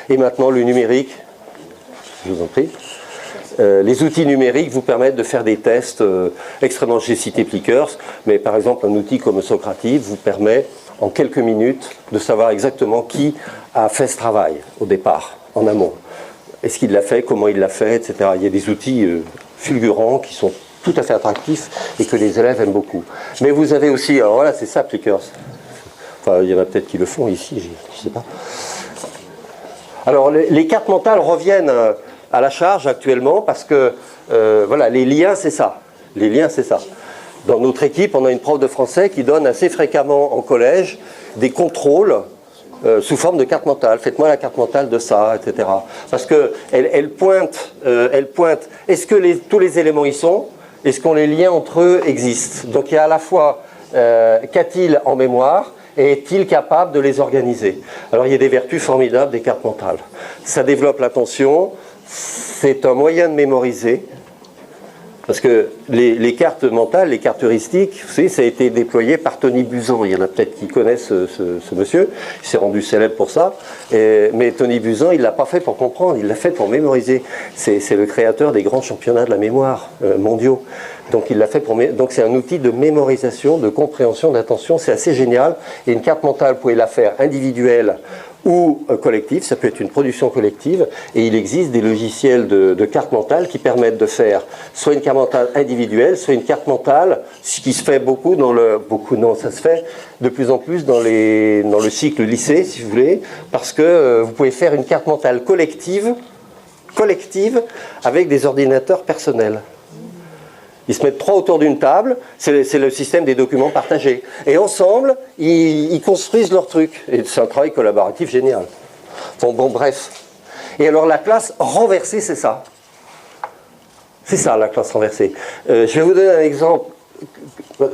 Et maintenant, le numérique, je vous en prie. Les outils numériques vous permettent de faire des tests extrêmement... J'ai cité Plickers, mais par exemple, un outil comme Socrative vous permet, en quelques minutes, de savoir exactement qui a fait ce travail au départ, en amont. Est-ce qu'il l'a fait, comment il l'a fait, etc. Il y a des outils fulgurants qui sont tout à fait attractifs et que les élèves aiment beaucoup. Mais vous avez aussi, alors voilà, c'est ça, Plickers. Enfin, il y en a peut-être qui le font ici, je ne sais pas. Alors, les cartes mentales reviennent à la charge actuellement parce que, voilà, les liens, c'est ça. Les liens, c'est ça. Dans notre équipe, on a une prof de français qui donne assez fréquemment en collège des contrôles sous forme de carte mentale. Faites-moi la carte mentale de ça, etc. Parce qu'elle pointe, est-ce que tous les éléments y sont? Est-ce que les liens entre eux existent? Donc il y a à la fois qu'a-t-il en mémoire et est-il capable de les organiser? Alors il y a des vertus formidables des cartes mentales. Ça développe l'attention, c'est un moyen de mémoriser. Parce que les cartes mentales, les cartes heuristiques, vous savez, ça a été déployé par Tony Buzan. Il y en a peut-être qui connaissent ce monsieur. Il s'est rendu célèbre pour ça. Mais Tony Buzan, il ne l'a pas fait pour comprendre, il l'a fait pour mémoriser. C'est le créateur des grands championnats de la mémoire mondiaux. Donc il l'a fait pour... Donc c'est un outil de mémorisation, de compréhension, d'attention. C'est assez génial. Et une carte mentale, vous pouvez la faire individuelle ou collective, ça peut être une production collective, et il existe des logiciels de cartes mentales qui permettent de faire soit une carte mentale individuelle, soit une carte mentale, ce qui se fait beaucoup dans le... Beaucoup, non, ça se fait de plus en plus dans le cycle lycée, si vous voulez, parce que vous pouvez faire une carte mentale collective avec des ordinateurs personnels. Ils se mettent 3 autour d'une table, c'est le système des documents partagés. Et ensemble, ils construisent leur truc. Et c'est un travail collaboratif génial. Bon, bref. Et alors la classe renversée, c'est ça. C'est ça, la classe renversée. Je vais vous donner un exemple.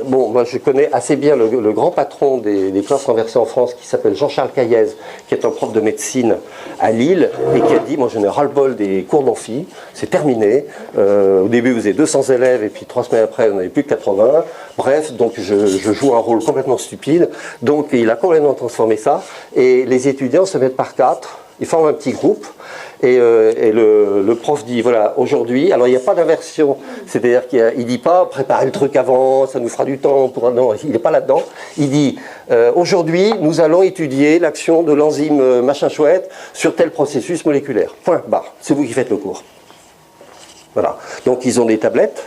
Bon, moi je connais assez bien le grand patron des classes renversées en France qui s'appelle Jean-Charles Caillez, qui est un prof de médecine à Lille et qui a dit, moi je n'ai ras-le-bol des cours d'amphi, c'est terminé, au début vous avez 200 élèves et puis 3 semaines après vous n'en avez plus que 80, bref, donc je joue un rôle complètement stupide, donc il a complètement transformé ça et les étudiants se mettent par 4, ils forment un petit groupe. Et le prof dit, voilà, aujourd'hui, alors il n'y a pas d'inversion, c'est-à-dire qu'il ne dit pas, préparez le truc avant, ça nous fera du temps, non, il n'est pas là-dedans. Il dit, aujourd'hui, nous allons étudier l'action de l'enzyme machin chouette sur tel processus moléculaire. Point, barre, c'est vous qui faites le cours. Voilà, donc ils ont des tablettes,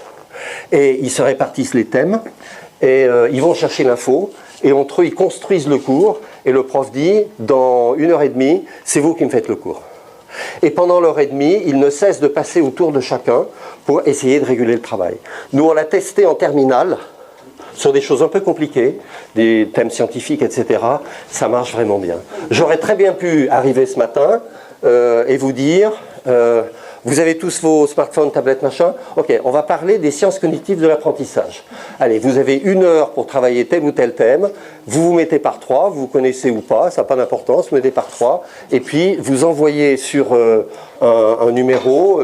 et ils se répartissent les thèmes, et ils vont chercher l'info, et entre eux, ils construisent le cours, et le prof dit, dans 1h30, c'est vous qui me faites le cours. Et pendant l'heure et demie, il ne cesse de passer autour de chacun pour essayer de réguler le travail. Nous, on l'a testé en terminale, sur des choses un peu compliquées, des thèmes scientifiques, etc. Ça marche vraiment bien. J'aurais très bien pu arriver ce matin et vous dire... vous avez tous vos smartphones, tablettes, machin. Ok, on va parler des sciences cognitives de l'apprentissage. Allez, vous avez 1 heure pour travailler tel ou tel thème. Vous vous mettez par 3, vous connaissez ou pas, ça n'a pas d'importance, vous mettez par 3. Et puis, vous envoyez sur un numéro,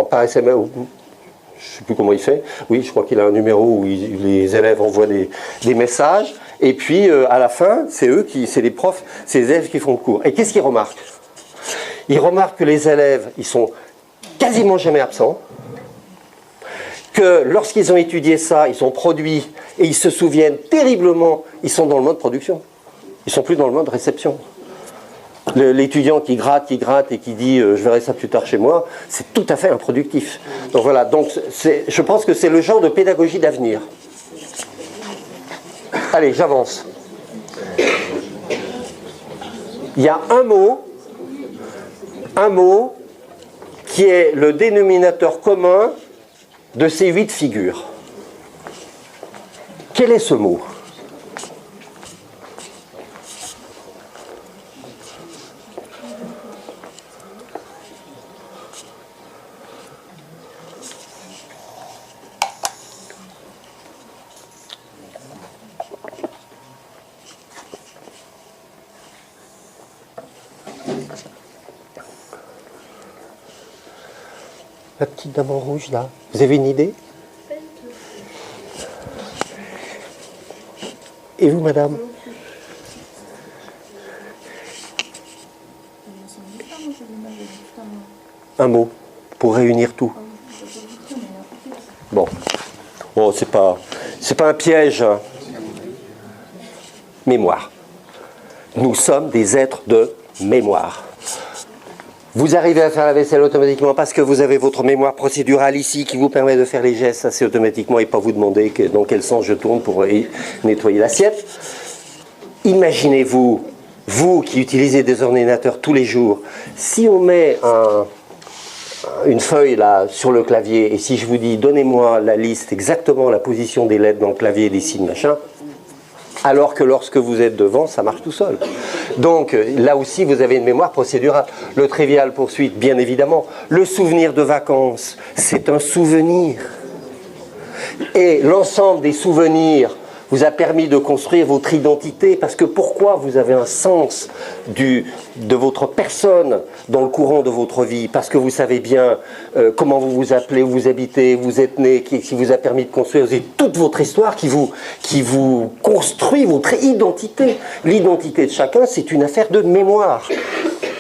par SMS, je ne sais plus comment il fait. Oui, je crois qu'il a un numéro où les élèves envoient des messages. Et puis, à la fin, c'est les profs, c'est les élèves qui font le cours. Et qu'est-ce qu'ils remarquent ? Ils remarquent que les élèves, ils sont quasiment jamais absents, que lorsqu'ils ont étudié ça, ils ont produit et ils se souviennent terriblement, ils sont dans le mode production. Ils ne sont plus dans le mode réception. L'étudiant qui gratte et qui dit je verrai ça plus tard chez moi, c'est tout à fait improductif. Donc voilà, donc je pense que c'est le genre de pédagogie d'avenir. Allez, j'avance. Il y a un mot qui est le dénominateur commun de ces 8 figures. Quel est ce mot ? La petite dame en rouge, là. Vous avez une idée? Et vous, madame? un mot pour réunir tout. Bon, oh, c'est pas un piège. Hein. Mémoire. Nous sommes des êtres de mémoire. Vous arrivez à faire la vaisselle automatiquement parce que vous avez votre mémoire procédurale ici qui vous permet de faire les gestes assez automatiquement et pas vous demander dans quel sens je tourne pour nettoyer l'assiette. Imaginez-vous, vous qui utilisez des ordinateurs tous les jours, si on met une feuille là sur le clavier et si je vous dis donnez-moi la liste, exactement la position des lettres dans le clavier, des signes, machin, alors que lorsque vous êtes devant, ça marche tout seul. Donc là aussi, vous avez une mémoire procédurale. Le trivial poursuite, bien évidemment. Le souvenir de vacances, c'est un souvenir. Et l'ensemble des souvenirs vous a permis de construire votre identité, parce que pourquoi vous avez un sens de votre personne dans le courant de votre vie, parce que vous savez bien comment vous vous appelez, où vous habitez, où vous êtes né, qui vous a permis de construire toute votre histoire, qui vous construit votre identité. L'identité de chacun, c'est une affaire de mémoire.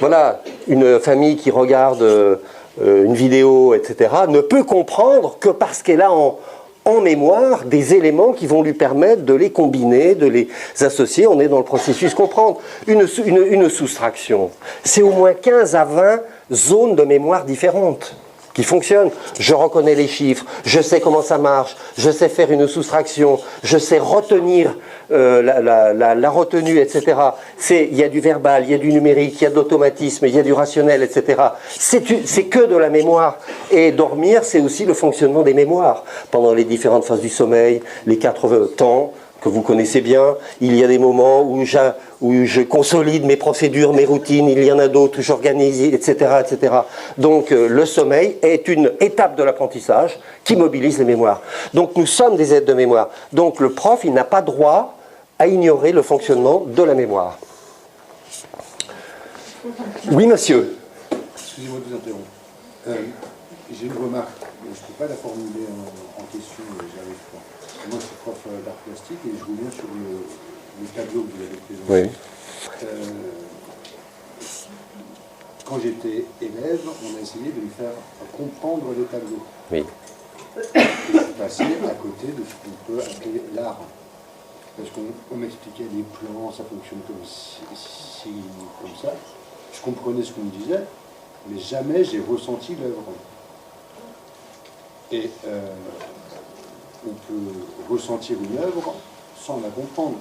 Voilà, une famille qui regarde une vidéo, etc., ne peut comprendre que parce qu'elle a en mémoire des éléments qui vont lui permettre de les combiner, de les associer. On est dans le processus comprendre. Une soustraction, c'est au moins 15 à 20 zones de mémoire différentes qui fonctionnent. Je reconnais les chiffres, je sais comment ça marche, je sais faire une soustraction, je sais retenir la retenue, etc. Il y a du verbal, il y a du numérique, il y a de l'automatisme, il y a du rationnel, etc. C'est que de la mémoire. Et dormir, c'est aussi le fonctionnement des mémoires. Pendant les différentes phases du sommeil, les 4 temps que vous connaissez bien, il y a des moments où je consolide mes procédures, mes routines, il y en a d'autres où j'organise, etc., etc. Donc le sommeil est une étape de l'apprentissage qui mobilise les mémoires. Donc nous sommes des êtres de mémoire. Donc le prof, il n'a pas droit à ignorer le fonctionnement de la mémoire. Oui, monsieur. Excusez-moi de vous interrompre. J'ai une remarque, mais je ne peux pas la formuler en question, j'arrive pas. Moi, je suis prof d'art plastique et je reviens sur le tableau que vous avez présenté. Oui. Quand j'étais élève, on a essayé de me faire comprendre les tableaux. Oui. Et je suis passé à côté de ce qu'on peut appeler l'art. Parce qu'on m'expliquait les plans, ça fonctionne comme comme ça. Je comprenais ce qu'on me disait, mais jamais j'ai ressenti l'œuvre. Et on peut ressentir une œuvre sans la comprendre.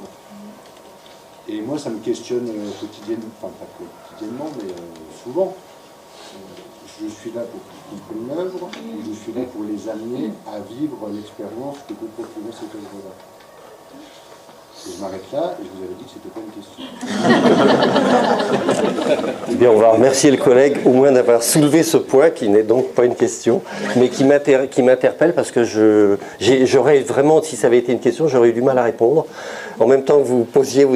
Et moi, ça me questionne quotidiennement, enfin pas quotidiennement, mais souvent. Je suis là pour qu'ils comprennent l'œuvre, et je suis là pour les amener à vivre l'expérience que peut procurer cette œuvre-là. Et je m'arrête là, et je vous avais dit que c'était pas une question. Bien, on va remercier le collègue au moins d'avoir soulevé ce point, qui n'est donc pas une question, mais qui m'interpelle parce que j'aurais vraiment, si ça avait été une question, j'aurais eu du mal à répondre. En même temps que vous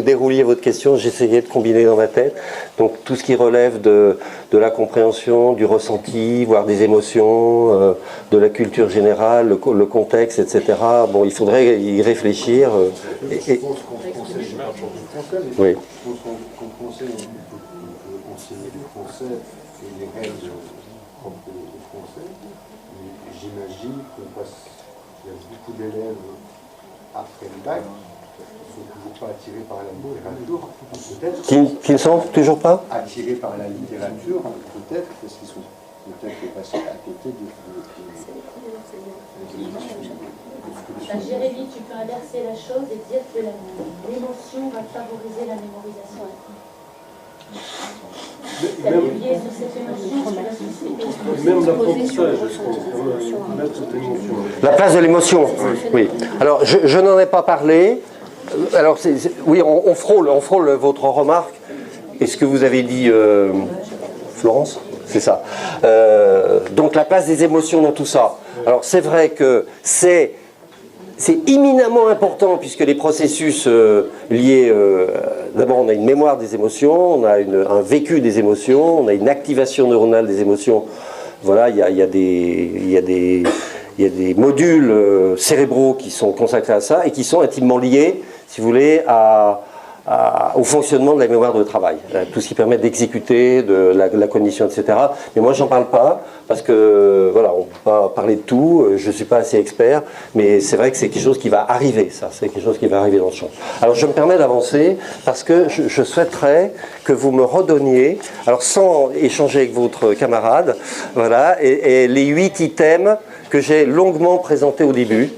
dérouliez votre question, j'essayais de combiner dans ma tête. Donc tout ce qui relève de la compréhension, du ressenti, voire des émotions, de la culture générale, le contexte, etc. Bon, il faudrait y réfléchir. Oui. Qu'en français, on peut enseigner le français et les règles propres au français. Mais j'imagine qu'il y a beaucoup d'élèves après le bac qui ne sont toujours pas attirés par la littérature, peut-être. Qui ne sont toujours pas attirés par la littérature, peut-être, parce qu'ils sont peut-être passés à côté de Jérémy, tu peux inverser la chose et dire que l'émotion va favoriser la mémorisation. Tu as publié sur cette émotion, sur la société. Même l'apprentissage, mettre cette émotion. La place de l'émotion, oui. Alors, je n'en ai pas parlé. Alors, oui, on frôle votre remarque. Et ce que vous avez dit, Florence, c'est ça. Donc, la place des émotions dans tout ça. Alors, c'est vrai que c'est imminemment important puisque les processus liés... D'abord, on a une mémoire des émotions, on a un vécu des émotions, on a une activation neuronale des émotions. Voilà, il y a des modules cérébraux qui sont consacrés à ça et qui sont intimement liés, si vous voulez, à au fonctionnement de la mémoire de travail, tout ce qui permet d'exécuter, de la cognition, etc. Mais moi, j'en parle pas, parce que, voilà, on ne peut pas parler de tout, je ne suis pas assez expert, mais c'est vrai que c'est quelque chose qui va arriver, ça, c'est quelque chose qui va arriver dans le champ. Alors, je me permets d'avancer, parce que je souhaiterais que vous me redonniez, alors sans échanger avec votre camarade, voilà, et les 8 items que j'ai longuement présentés au début.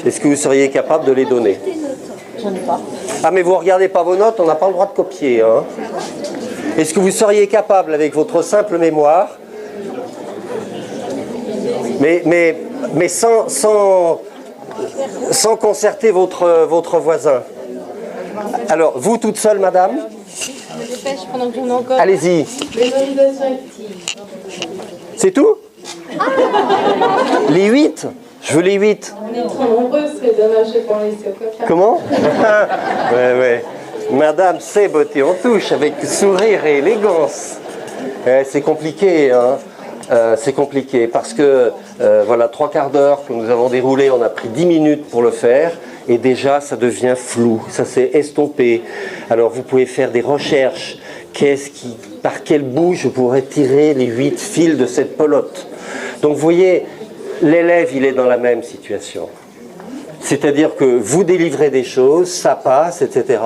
Est-ce que vous seriez capable de les donner? J'en ai pas. Ah, mais vous ne regardez pas vos notes, on n'a pas le droit de copier. Hein. Est-ce que vous seriez capable, avec votre simple mémoire, mais sans concerter votre voisin? Alors, vous toute seule, madame? Je me dépêche pendant que j'en ai encore. Allez-y. Mémorisation active. C'est tout? Les 8? Je veux les 8. On est trop nombreux, ce serait dommage de pas laisser au copain. Comment? Ouais. Madame sait beauté en touche, avec sourire et élégance. C'est compliqué, hein. C'est compliqué, parce que, voilà, 3/4 d'heure que nous avons déroulé, on a pris 10 minutes pour le faire, et déjà, ça devient flou, ça s'est estompé. Alors, vous pouvez faire des recherches. Par quel bout je pourrais tirer les 8 fils de cette pelote? Donc, vous voyez, l'élève, il est dans la même situation. C'est-à-dire que vous délivrez des choses, ça passe, etc.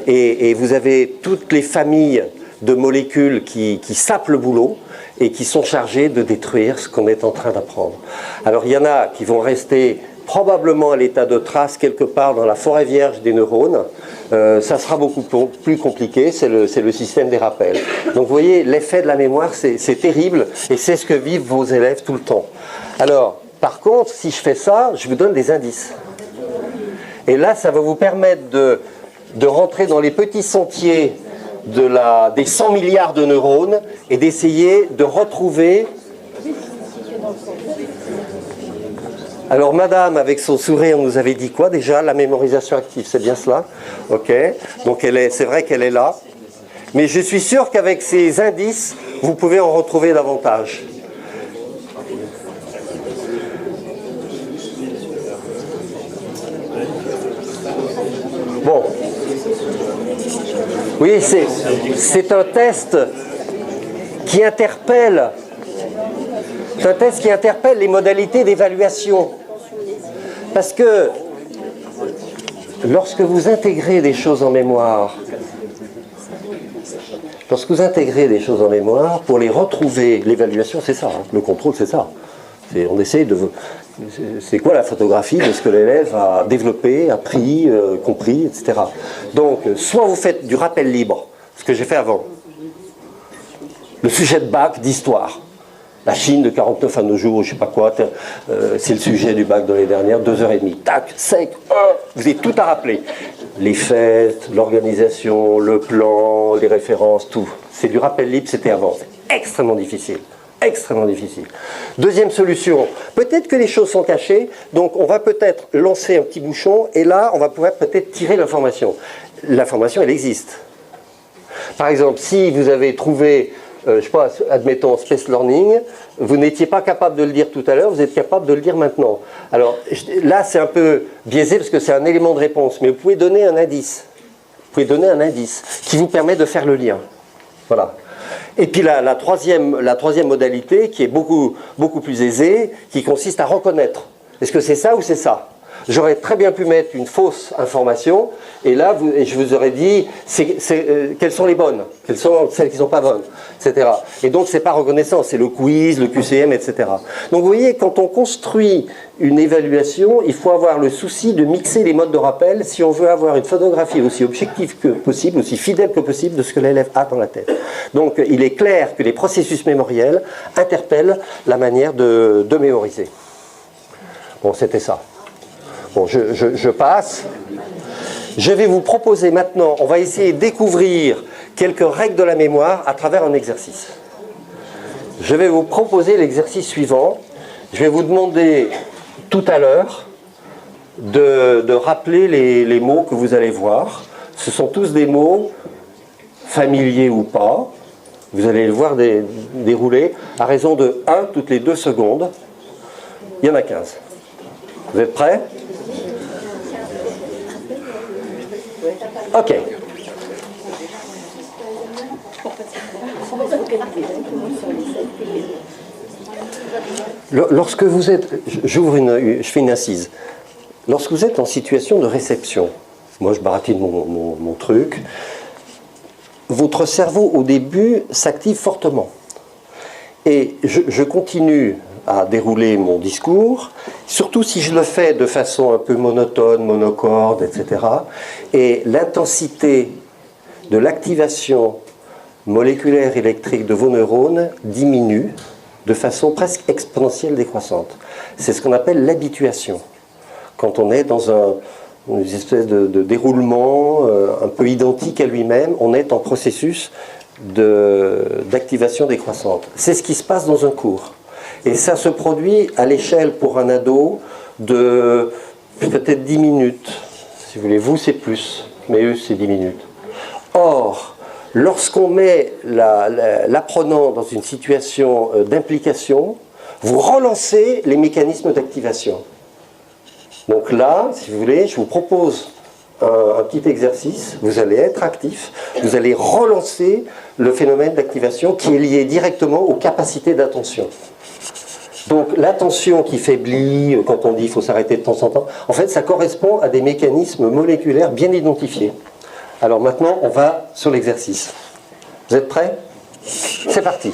Et vous avez toutes les familles de molécules qui sapent le boulot et qui sont chargées de détruire ce qu'on est en train d'apprendre. Alors il y en a qui vont rester probablement à l'état de trace quelque part dans la forêt vierge des neurones. Ça sera beaucoup plus compliqué, c'est le système des rappels. Donc vous voyez, l'effet de la mémoire, c'est terrible, et c'est ce que vivent vos élèves tout le temps. Alors, par contre, si je fais ça, je vous donne des indices. Et là, ça va vous permettre de rentrer dans les petits sentiers des 100 milliards de neurones et d'essayer de retrouver... Alors, madame, avec son sourire, nous avait dit quoi déjà? La mémorisation active, c'est bien cela? Ok. Donc, c'est vrai qu'elle est là. Mais je suis sûr qu'avec ces indices, vous pouvez en retrouver davantage. Bon. Oui, c'est un test qui interpelle. C'est un test qui interpelle les modalités d'évaluation. Parce que lorsque vous intégrez des choses en mémoire, pour les retrouver, l'évaluation, c'est ça. Hein, le contrôle, c'est ça. On essaie de... C'est quoi la photographie de ce que l'élève a développé, appris, compris, etc. Donc, soit vous faites du rappel libre, ce que j'ai fait avant. Le sujet de bac d'histoire. La Chine de 49 à nos jours, je ne sais pas quoi, c'est le sujet du bac de l'année dernière, 2h30. Tac, sec, vous avez tout à rappeler. Les fêtes, l'organisation, le plan, les références, tout. C'est du rappel libre, c'était avant. C'est extrêmement difficile. Extrêmement difficile. Deuxième solution, peut-être que les choses sont cachées, donc on va peut-être lancer un petit bouchon, et là, on va pouvoir peut-être tirer l'information. L'information, elle existe. Par exemple, si vous avez trouvé, je ne sais pas, admettons, Space Learning, vous n'étiez pas capable de le dire tout à l'heure, vous êtes capable de le dire maintenant. Alors, là, c'est un peu biaisé, parce que c'est un élément de réponse, mais vous pouvez donner un indice. Vous pouvez donner un indice qui vous permet de faire le lien. Voilà. Et puis la troisième modalité, qui est beaucoup plus aisée, qui consiste à reconnaître. Est-ce que c'est ça ou c'est ça? J'aurais très bien pu mettre une fausse information, et là, je vous aurais dit quelles sont les bonnes, quelles sont celles qui ne sont pas bonnes, etc. Et donc, ce n'est pas reconnaissance, c'est le quiz, le QCM, etc. Donc, vous voyez, quand on construit une évaluation, il faut avoir le souci de mixer les modes de rappel si on veut avoir une photographie aussi objective que possible, aussi fidèle que possible de ce que l'élève a dans la tête. Donc, il est clair que les processus mémoriels interpellent la manière de mémoriser. Bon, c'était ça. Bon, je passe. Je vais vous proposer maintenant, on va essayer de découvrir quelques règles de la mémoire à travers un exercice. Je vais vous proposer l'exercice suivant. Je vais vous demander tout à l'heure de rappeler les mots que vous allez voir. Ce sont tous des mots familiers ou pas. Vous allez le voir dérouler à raison de 1 toutes les 2 secondes. Il y en a 15. Vous êtes prêts? Ok. Lorsque vous êtes, je fais une incise. Lorsque vous êtes en situation de réception, moi je baratine mon truc, votre cerveau au début s'active fortement. Et je continue à dérouler mon discours, surtout si je le fais de façon un peu monotone, monocorde, etc. Et l'intensité de l'activation moléculaire électrique de vos neurones diminue de façon presque exponentielle décroissante. C'est ce qu'on appelle l'habituation. Quand on est dans une espèce de déroulement un peu identique à lui-même, on est en processus d'activation décroissante. C'est ce qui se passe dans un cours. Et ça se produit à l'échelle pour un ado de peut-être 10 minutes. Si vous voulez, vous c'est plus, mais eux c'est 10 minutes. Or, lorsqu'on met l'apprenant dans une situation d'implication, vous relancez les mécanismes d'activation. Donc là, si vous voulez, je vous propose un petit exercice, vous allez être actif, vous allez relancer le phénomène d'activation qui est lié directement aux capacités d'attention. Donc l'attention qui faiblit quand on dit qu'il faut s'arrêter de temps en temps, en fait ça correspond à des mécanismes moléculaires bien identifiés. Alors maintenant on va sur l'exercice. Vous êtes prêts? C'est parti.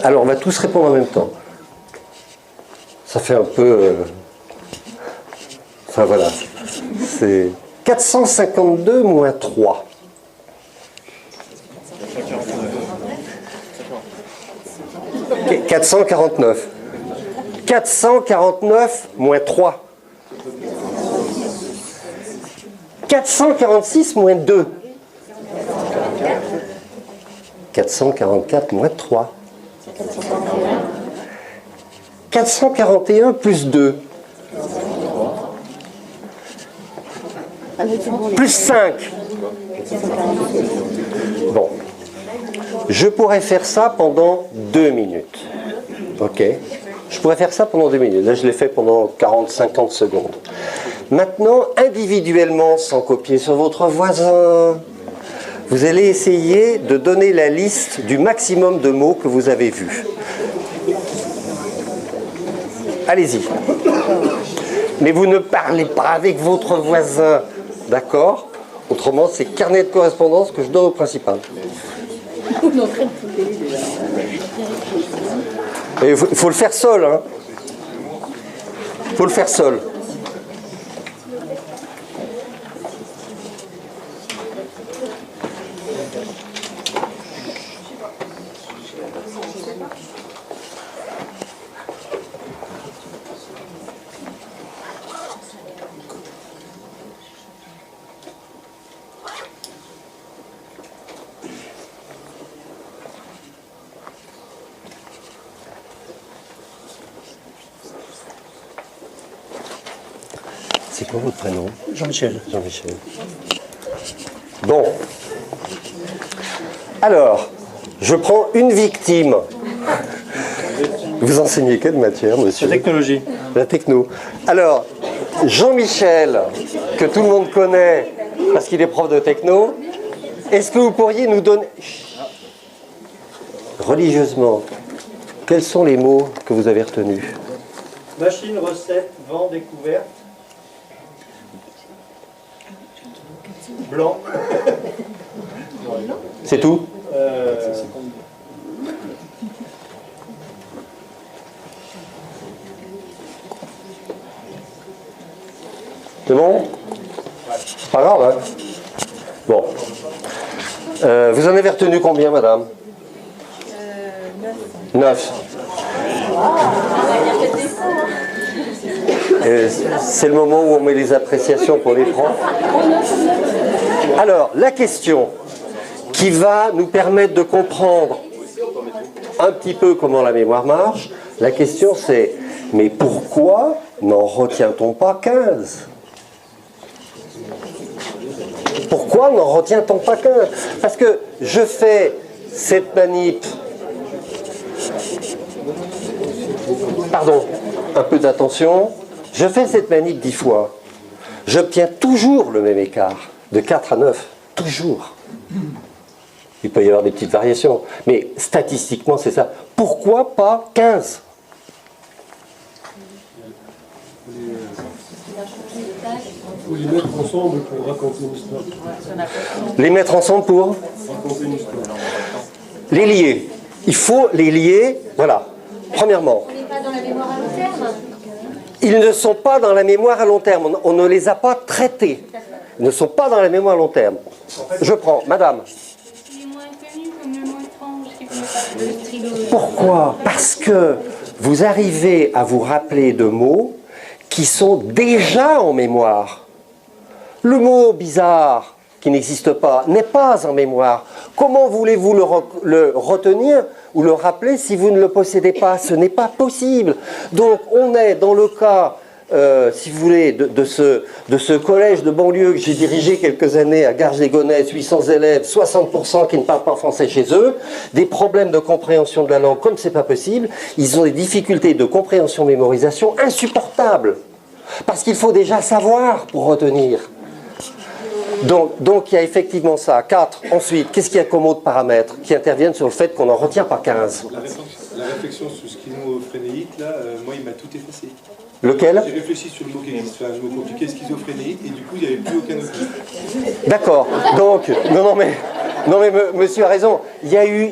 Alors on va tous répondre en même temps. Ça fait un peu... Enfin voilà. C'est 452 moins 3. Okay, 449. 449 moins 3. 446 moins 2. 444 moins 3. 441 plus 2. Plus 5. Bon. Je pourrais faire ça pendant 2 minutes. Ok. Je pourrais faire ça pendant 2 minutes. Là, je l'ai fait pendant 40-50 secondes. Maintenant, individuellement, sans copier sur votre voisin, vous allez essayer de donner la liste du maximum de mots que vous avez vus. Allez-y. Mais vous ne parlez pas avec votre voisin, d'accord? Autrement, c'est carnet de correspondance que je donne au principal. Et il faut le faire seul, hein. Il faut le faire seul. C'est quoi votre prénom? Jean-Michel. Jean-Michel. Bon. Alors, je prends une victime. Vous enseignez quelle matière, monsieur? La technologie. La techno. Alors, Jean-Michel, que tout le monde connaît parce qu'il est prof de techno, est-ce que vous pourriez nous donner religieusement, quels sont les mots que vous avez retenus? Machine, recette, vent, découverte. Blanc. C'est tout? C'est bon? C'est pas grave, hein? Bon. Vous en avez retenu combien, madame? 9. C'est le moment où on met les appréciations pour les profs. Alors, la question qui va nous permettre de comprendre un petit peu comment la mémoire marche, la question c'est, mais pourquoi n'en retient-on pas 15 ? Pourquoi n'en retient-on pas 15 ? Parce que je fais cette manip... Pardon, un peu d'attention. Je fais cette manip 10 fois. J'obtiens toujours le même écart, de 4 à 9. Toujours. Il peut y avoir des petites variations, mais statistiquement c'est ça. Pourquoi pas 15 ? Faut les mettre ensemble pour raconter une histoire. Les mettre ensemble pour Raconter une histoire. les lier. Il faut les lier, voilà. Premièrement, On n'est pas dans la mémoire à long terme. ils ne sont pas dans la mémoire à long terme. On ne les a pas traités. Ils ne sont pas dans la mémoire à long terme. Je prends, madame. Il est moins connu comme le mot étrange qui peut le stylo. Pourquoi ? Parce que vous arrivez à vous rappeler de mots qui sont déjà en mémoire. Le mot bizarre, qui n'existe pas, n'est pas en mémoire. Comment voulez-vous le retenir ou le rappeler si vous ne le possédez pas ? Ce n'est pas possible. Donc on est dans le cas, si vous voulez, de ce collège de banlieue que j'ai dirigé quelques années à Garges-les-Gonesse, 800 élèves, 60% qui ne parlent pas français chez eux, des problèmes de compréhension de la langue, comme c'est pas possible, ils ont des difficultés de compréhension-mémorisation insupportables. Parce qu'il faut déjà savoir pour retenir. Donc il y a effectivement ça. 4. Ensuite, qu'est-ce qu'il y a comme autres paramètres qui interviennent sur le fait qu'on n'en retient pas 15 ? La réflexion sur schizophrénéite, là, moi, il m'a tout effacé. Lequel ? J'ai réfléchi sur le mot qui existe, enfin, le mot compliqué, schizophrénéite, et du coup, il n'y avait plus aucun autre. D'accord. Donc, non mais monsieur a raison. Il y a eu.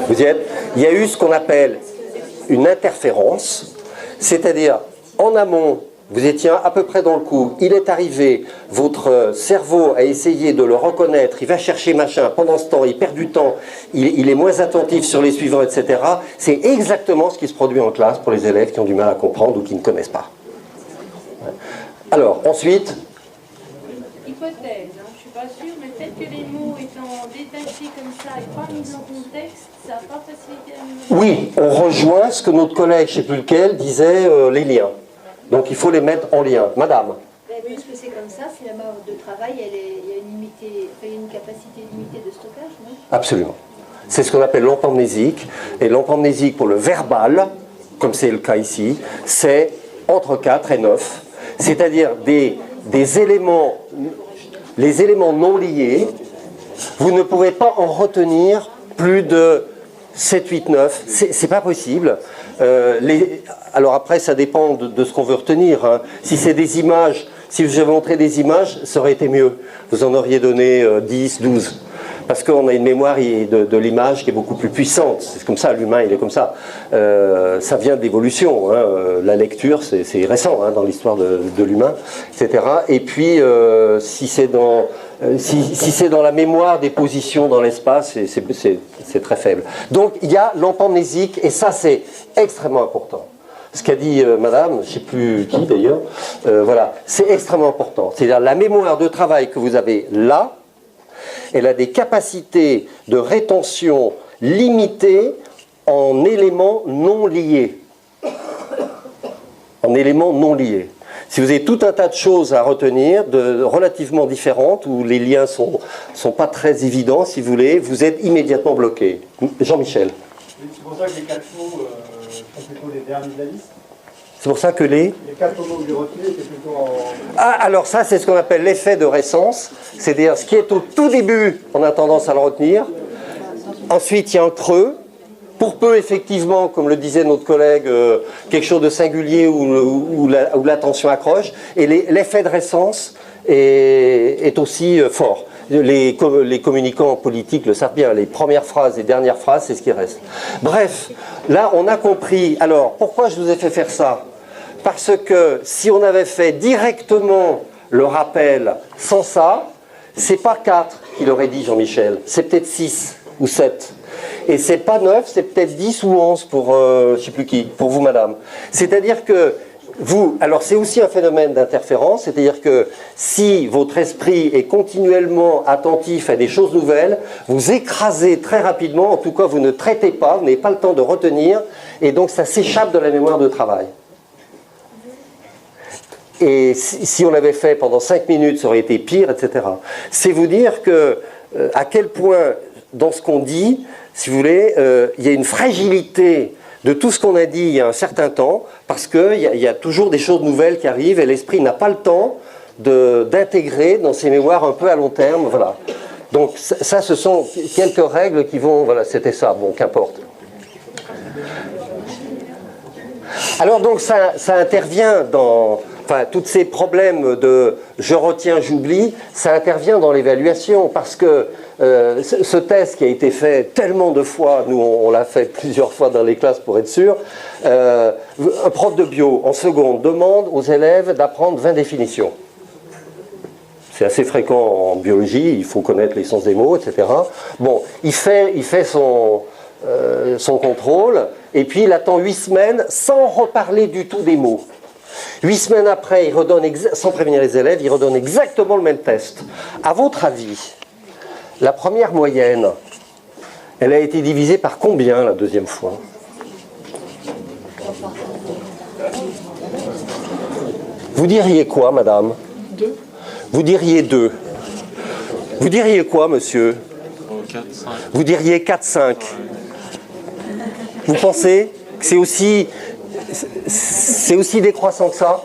Vous y êtes ? Il y a eu ce qu'on appelle une interférence, c'est-à-dire en amont, vous étiez à peu près dans le coup, il est arrivé, votre cerveau a essayé de le reconnaître, il va chercher machin, pendant ce temps, il perd du temps, il est moins attentif sur les suivants, etc. C'est exactement ce qui se produit en classe pour les élèves qui ont du mal à comprendre ou qui ne connaissent pas. Alors, ensuite... Hypothèse, hein, je ne suis pas sûre, mais peut-être que les mots étant détachés comme ça et pas mis en contexte, ça n'a pas facilité la mémoire. Oui, on rejoint ce que notre collègue, je ne sais plus lequel, disait les liens. Donc il faut les mettre en lien. Madame. Puisque c'est comme ça, si la mémoire de travail, il y a une capacité limitée de stockage, non ? Absolument. C'est ce qu'on appelle l'empamnésique. Et l'empamnésique pour le verbal, comme c'est le cas ici, c'est entre 4 et 9. C'est-à-dire des éléments, les éléments non liés, vous ne pouvez pas en retenir plus de 7, 8, 9. C'est pas possible. Alors après, ça dépend de ce qu'on veut retenir. Hein. Si c'est des images, si j'avais montré des images, ça aurait été mieux. Vous en auriez donné 10, 12. Parce qu'on a une mémoire de l'image qui est beaucoup plus puissante. C'est comme ça, l'humain, il est comme ça. Ça vient d'évolution. Hein. La lecture, c'est récent hein, dans l'histoire de l'humain, etc. Et puis, si c'est dans la mémoire des positions dans l'espace, c'est très faible. Donc, il y a l'empamnésique, et ça, c'est extrêmement important. Ce qu'a dit madame, je ne sais plus qui d'ailleurs, voilà, c'est extrêmement important. C'est-à-dire la mémoire de travail que vous avez là, elle a des capacités de rétention limitées en éléments non liés. En éléments non liés. Si vous avez tout un tas de choses à retenir, relativement différentes, où les liens sont pas très évidents, si vous voulez, vous êtes immédiatement bloqué. Jean-Michel. C'est pour ça que les 4 mots sont plutôt les derniers de la liste. C'est pour ça que les 4 mots que j'ai retenus, c'est plutôt en... Ah, alors ça, c'est ce qu'on appelle l'effet de récence. C'est-à-dire, ce qui est au tout début, on a tendance à le retenir. Ensuite, il y a un creux. Pour peu, effectivement, comme le disait notre collègue, quelque chose de singulier où l'attention accroche. Et l'effet de récence est aussi fort. Les communicants politiques le savent bien. Les premières phrases, les dernières phrases, c'est ce qui reste. Bref, là, on a compris. Alors, pourquoi je vous ai fait faire ça ? Parce que si on avait fait directement le rappel sans ça, c'est pas 4 qu'il aurait dit Jean-Michel, c'est peut-être 6 ou 7. Et c'est pas 9, c'est peut-être 10 ou 11 pour je sais plus qui, pour vous madame. C'est-à-dire que vous, alors c'est aussi un phénomène d'interférence, c'est-à-dire que si votre esprit est continuellement attentif à des choses nouvelles, vous écrasez très rapidement, en tout cas vous ne traitez pas, vous n'avez pas le temps de retenir, et donc ça s'échappe de la mémoire de travail. Et si on l'avait fait pendant 5 minutes, ça aurait été pire, etc. C'est vous dire que, à quel point, dans ce qu'on dit, si vous voulez, il y a une fragilité de tout ce qu'on a dit il y a un certain temps, parce qu'il y a toujours des choses nouvelles qui arrivent et l'esprit n'a pas le temps d'intégrer dans ses mémoires un peu à long terme. Voilà. Donc ça, ce sont quelques règles qui vont... Voilà, c'était ça, bon, qu'importe. Alors donc ça intervient dans... Enfin, tous ces problèmes de je retiens, j'oublie, ça intervient dans l'évaluation, parce que ce test qui a été fait tellement de fois, nous on l'a fait plusieurs fois dans les classes pour être sûr, un prof de bio en seconde demande aux élèves d'apprendre 20 définitions. C'est assez fréquent en biologie, il faut connaître les sens des mots, etc. Bon, il fait son contrôle, et puis il attend 8 semaines sans reparler du tout des mots. 8 semaines après, il redonne, sans prévenir les élèves, il redonne exactement le même test. À votre avis, la première moyenne, elle a été divisée par combien la deuxième fois? Vous diriez quoi, madame? 2. Vous diriez 2. Vous diriez quoi, monsieur? 4, 5. Vous diriez 4, 5. Vous pensez que c'est aussi décroissant que ça?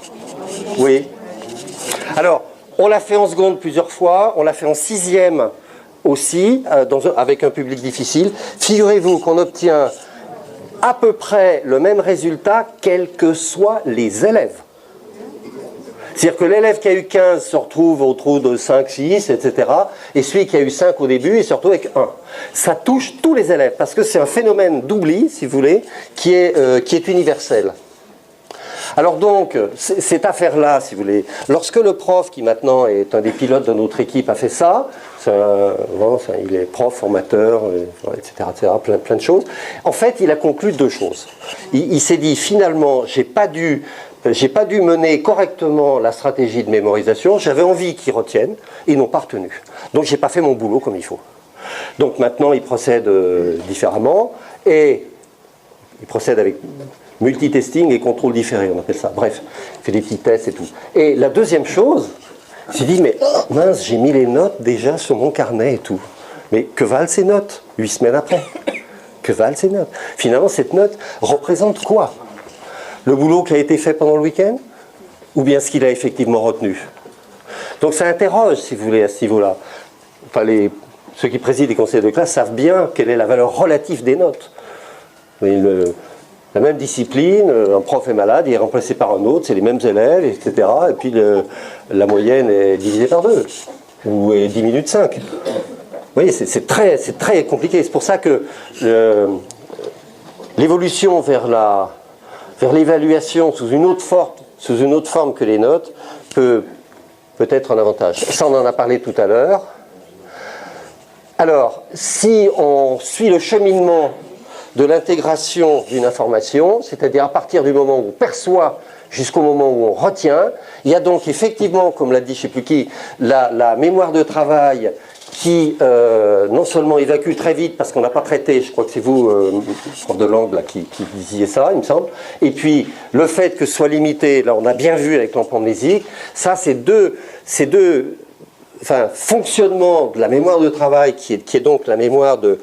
Oui. Alors, on l'a fait en seconde plusieurs fois, on l'a fait en sixième aussi, avec un public difficile. Figurez-vous qu'on obtient à peu près le même résultat, quels que soient les élèves. C'est-à-dire que l'élève qui a eu 15 se retrouve au trou de 5, 6, etc. Et celui qui a eu 5 au début, il se retrouve avec 1. Ça touche tous les élèves, parce que c'est un phénomène d'oubli, si vous voulez, qui est universel. Alors donc, cette affaire-là, si vous voulez, lorsque le prof, qui maintenant est un des pilotes de notre équipe, a fait ça, il est prof, formateur, etc., plein de choses, en fait, il a conclu 2 choses. Il s'est dit, finalement, j'ai pas dû mener correctement la stratégie de mémorisation, j'avais envie qu'ils retiennent, ils n'ont pas retenu. Donc j'ai pas fait mon boulot comme il faut. Donc maintenant il procède différemment, et il procède avec multitesting et contrôle différé, on appelle ça. Bref, il fait des petits tests et tout. Et la deuxième chose, j'ai dit, mais mince, j'ai mis les notes déjà sur mon carnet et tout. Mais que valent ces notes 8 semaines après? Que valent ces notes? Finalement, cette note représente quoi? Le boulot qui a été fait pendant le week-end, ou bien ce qu'il a effectivement retenu? Donc ça interroge, si vous voulez, à ce niveau-là. Enfin, ceux qui président les conseils de classe savent bien quelle est la valeur relative des notes. La même discipline, un prof est malade, il est remplacé par un autre, c'est les mêmes élèves, etc. Et puis la moyenne est divisée par 2, ou est diminue de 5. Vous voyez, c'est très compliqué. C'est pour ça que l'évolution vers l'évaluation sous une autre forme que les notes peut être un avantage. Ça, on en a parlé tout à l'heure. Alors, si on suit le cheminement de l'intégration d'une information, c'est-à-dire à partir du moment où on perçoit jusqu'au moment où on retient, il y a donc effectivement, comme l'a dit je ne sais plus qui, la mémoire de travail qui non seulement évacue très vite parce qu'on n'a pas traité, je crois que c'est vous, prof de langue, là, qui disiez ça, il me semble, et puis le fait que ce soit limité, là on a bien vu avec l'empamnésique, ça c'est deux fonctionnement de la mémoire de travail qui est donc la mémoire de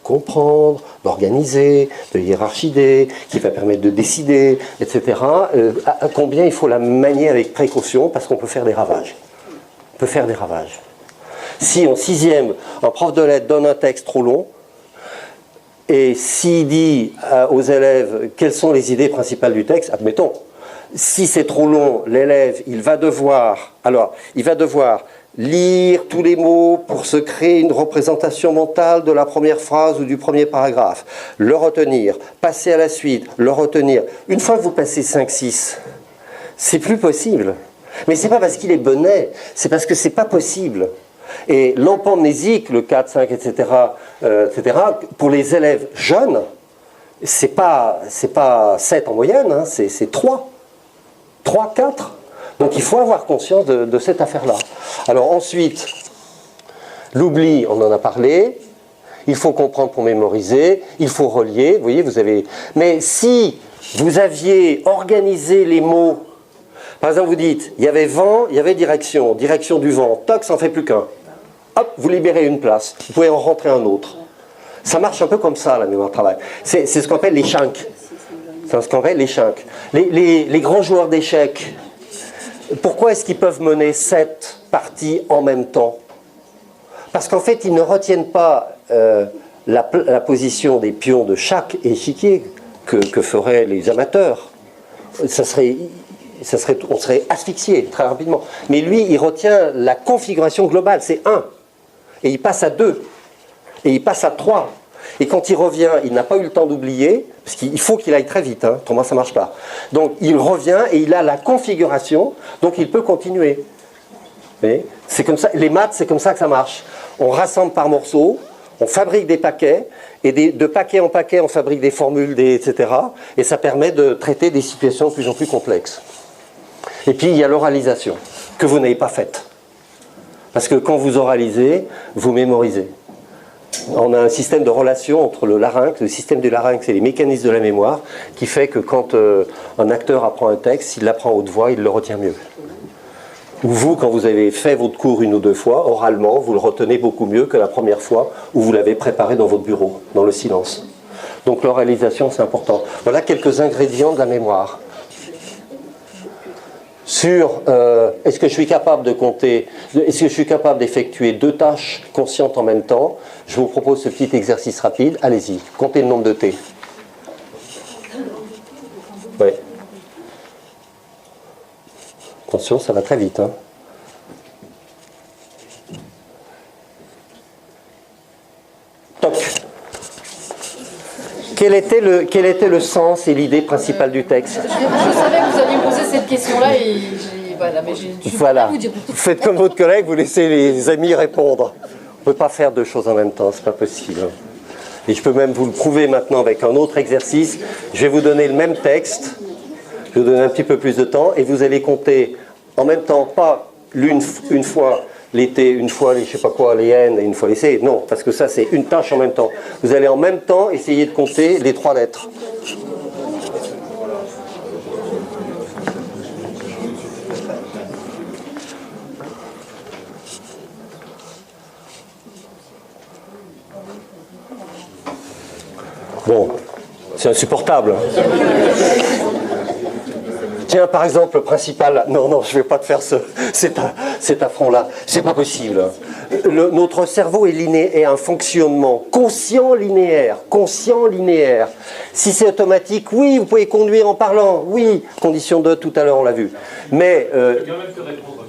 comprendre, d'organiser, de hiérarchiser, qui va permettre de décider, etc. À combien il faut la manier avec précaution parce qu'on peut faire des ravages. On peut faire des ravages. Si en sixième, un prof de lettres donne un texte trop long, et s'il dit aux élèves quelles sont les idées principales du texte, admettons, si c'est trop long, l'élève, il va devoir lire tous les mots pour se créer une représentation mentale de la première phrase ou du premier paragraphe, le retenir, passer à la suite, le retenir. Une fois que vous passez 5-6, c'est plus possible. Mais c'est pas parce qu'il est bonnet, c'est parce que c'est pas possible. Et l'empamnésique, le 4, 5, etc., pour les élèves jeunes, c'est pas 7 en moyenne, hein, c'est 3. 3, 4. Donc il faut avoir conscience de cette affaire-là. Alors ensuite, l'oubli, on en a parlé. Il faut comprendre pour mémoriser. Il faut relier. Vous voyez, vous avez... Mais si vous aviez organisé les mots, par exemple, vous dites, il y avait vent, il y avait direction. Direction du vent. Toc, ça n'en fait plus qu'un. Hop, vous libérez une place. Vous pouvez en rentrer un autre. Ça marche un peu comme ça, la mémoire de travail. C'est ce qu'on appelle les chunks. C'est ce qu'on appelle les chunks. Les grands joueurs d'échecs, pourquoi est-ce qu'ils peuvent mener 7 parties en même temps? Parce qu'en fait, ils ne retiennent pas la position des pions de chaque échiquier que feraient les amateurs. On serait asphyxié très rapidement. Mais lui, il retient la configuration globale, c'est 1. Et il passe à 2. Et il passe à 3. Et quand il revient, il n'a pas eu le temps d'oublier, parce qu'il faut qu'il aille très vite, hein, autrement ça ne marche pas. Donc il revient et il a la configuration, donc il peut continuer. C'est comme ça, les maths, c'est comme ça que ça marche. On rassemble par morceaux, on fabrique des paquets, et de paquet en paquet, on fabrique des formules, etc. Et ça permet de traiter des situations de plus en plus complexes. Et puis il y a l'oralisation, que vous n'avez pas faite. Parce que quand vous oralisez, vous mémorisez. On a un système de relation entre le larynx, le système du larynx et les mécanismes de la mémoire, qui fait que quand un acteur apprend un texte, s'il l'apprend à haute voix, il le retient mieux. Ou vous, quand vous avez fait votre cours 1 ou 2 fois, oralement, vous le retenez beaucoup mieux que la première fois où vous l'avez préparé dans votre bureau, dans le silence. Donc l'oralisation, c'est important. Voilà quelques ingrédients de la mémoire. Sur est-ce que je suis capable de compter, est-ce que je suis capable d'effectuer 2 tâches conscientes en même temps, je vous propose ce petit exercice rapide. Allez-y, comptez le nombre de T. Ouais. Attention, ça va très vite. Hein. Toc. Quel était le sens et l'idée principale du texte? Je savais que vous alliez me poser cette question-là et voilà, mais je ne peux pas vous dire. Vous faites comme votre collègue, vous laissez les amis répondre. On ne peut pas faire 2 choses en même temps, c'est pas possible. Et je peux même vous le prouver maintenant avec un autre exercice. Je vais vous donner le même texte, je vais vous donner un petit peu plus de temps, et vous allez compter en même temps, pas une fois les T, une fois les je sais pas quoi, les N, et une fois les C. Non, parce que ça c'est une tâche en même temps. Vous allez en même temps essayer de compter les 3 lettres. Bon, c'est insupportable. Tiens, par exemple, le principal... Non, je ne vais pas te faire cet affront-là. C'est pas possible. Notre cerveau est un fonctionnement conscient linéaire. Si c'est automatique, oui, vous pouvez conduire en parlant. Oui, condition 2, tout à l'heure, on l'a vu. Mais... Je peux quand même te répondre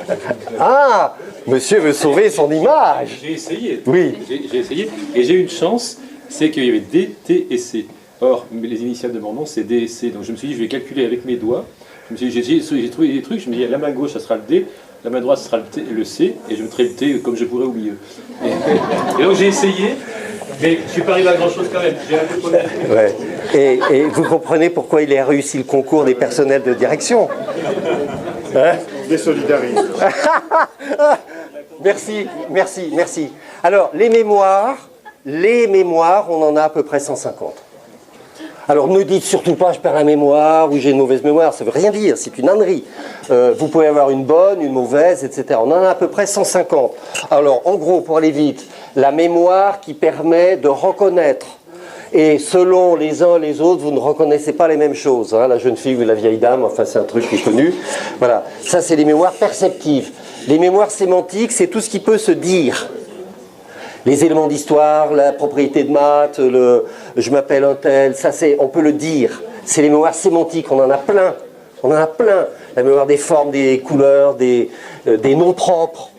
un petit peu. Ah, monsieur veut sauver son image. J'ai essayé. Oui. J'ai essayé. Et j'ai eu une chance, c'est qu'il y avait D, T et C. Or, les initiales de mon nom, c'est D et C. Donc je me suis dit, je vais calculer avec mes doigts. Je me suis dit, j'ai trouvé des trucs. Je me dis, la main gauche, ça sera le D. La main droite, ça sera le C. Et je mettrai le T comme je pourrais au milieu. Et donc j'ai essayé. Mais je ne suis pas arrivé à grand-chose quand même. J'ai un peu progressé. Ouais. Et vous comprenez pourquoi il a réussi le concours des personnels de direction. Hein? Désolidarise. Merci. Alors, les mémoires, on en a à peu près 150. Alors, ne dites surtout pas je perds la mémoire ou j'ai une mauvaise mémoire, ça ne veut rien dire, c'est une ânerie. Vous pouvez avoir une bonne, une mauvaise, etc. On en a à peu près 150. Alors, en gros, pour aller vite, la mémoire qui permet de reconnaître. Et selon les uns les autres, vous ne reconnaissez pas les mêmes choses. Hein, la jeune fille ou la vieille dame, enfin c'est un truc qui est connu. Voilà, ça c'est les mémoires perceptives. Les mémoires sémantiques, c'est tout ce qui peut se dire. Les éléments d'histoire, la propriété de maths, je m'appelle un tel, ça c'est, on peut le dire. C'est les mémoires sémantiques, on en a plein. La mémoire des formes, des couleurs, des noms propres.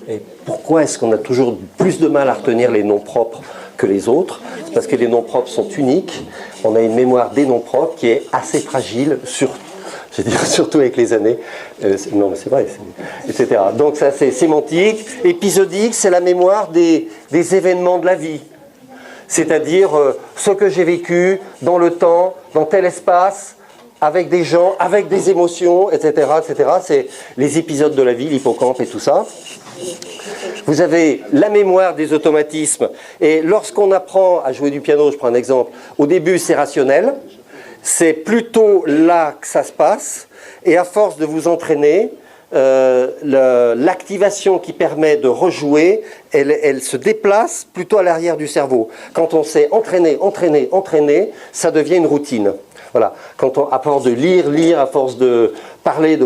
Et pourquoi est-ce qu'on a toujours plus de mal à retenir les noms propres que les autres? C'est parce que les noms propres sont uniques. On a une mémoire des noms propres qui est assez fragile, Je veux dire, surtout avec les années. Non, mais c'est vrai, etc. Donc ça, c'est sémantique. Épisodique, c'est la mémoire des événements de la vie. C'est-à-dire ce que j'ai vécu dans le temps, dans tel espace, avec des gens, avec des émotions, etc., etc. C'est les épisodes de la vie, l'hippocampe et tout ça. Vous avez la mémoire des automatismes. Et lorsqu'on apprend à jouer du piano, je prends un exemple, au début c'est rationnel, c'est plutôt là que ça se passe, et à force de vous entraîner, l'activation qui permet de rejouer, elle se déplace plutôt à l'arrière du cerveau. Quand on s'est entraîné, ça devient une routine. Voilà. À force de lire, à force de parler,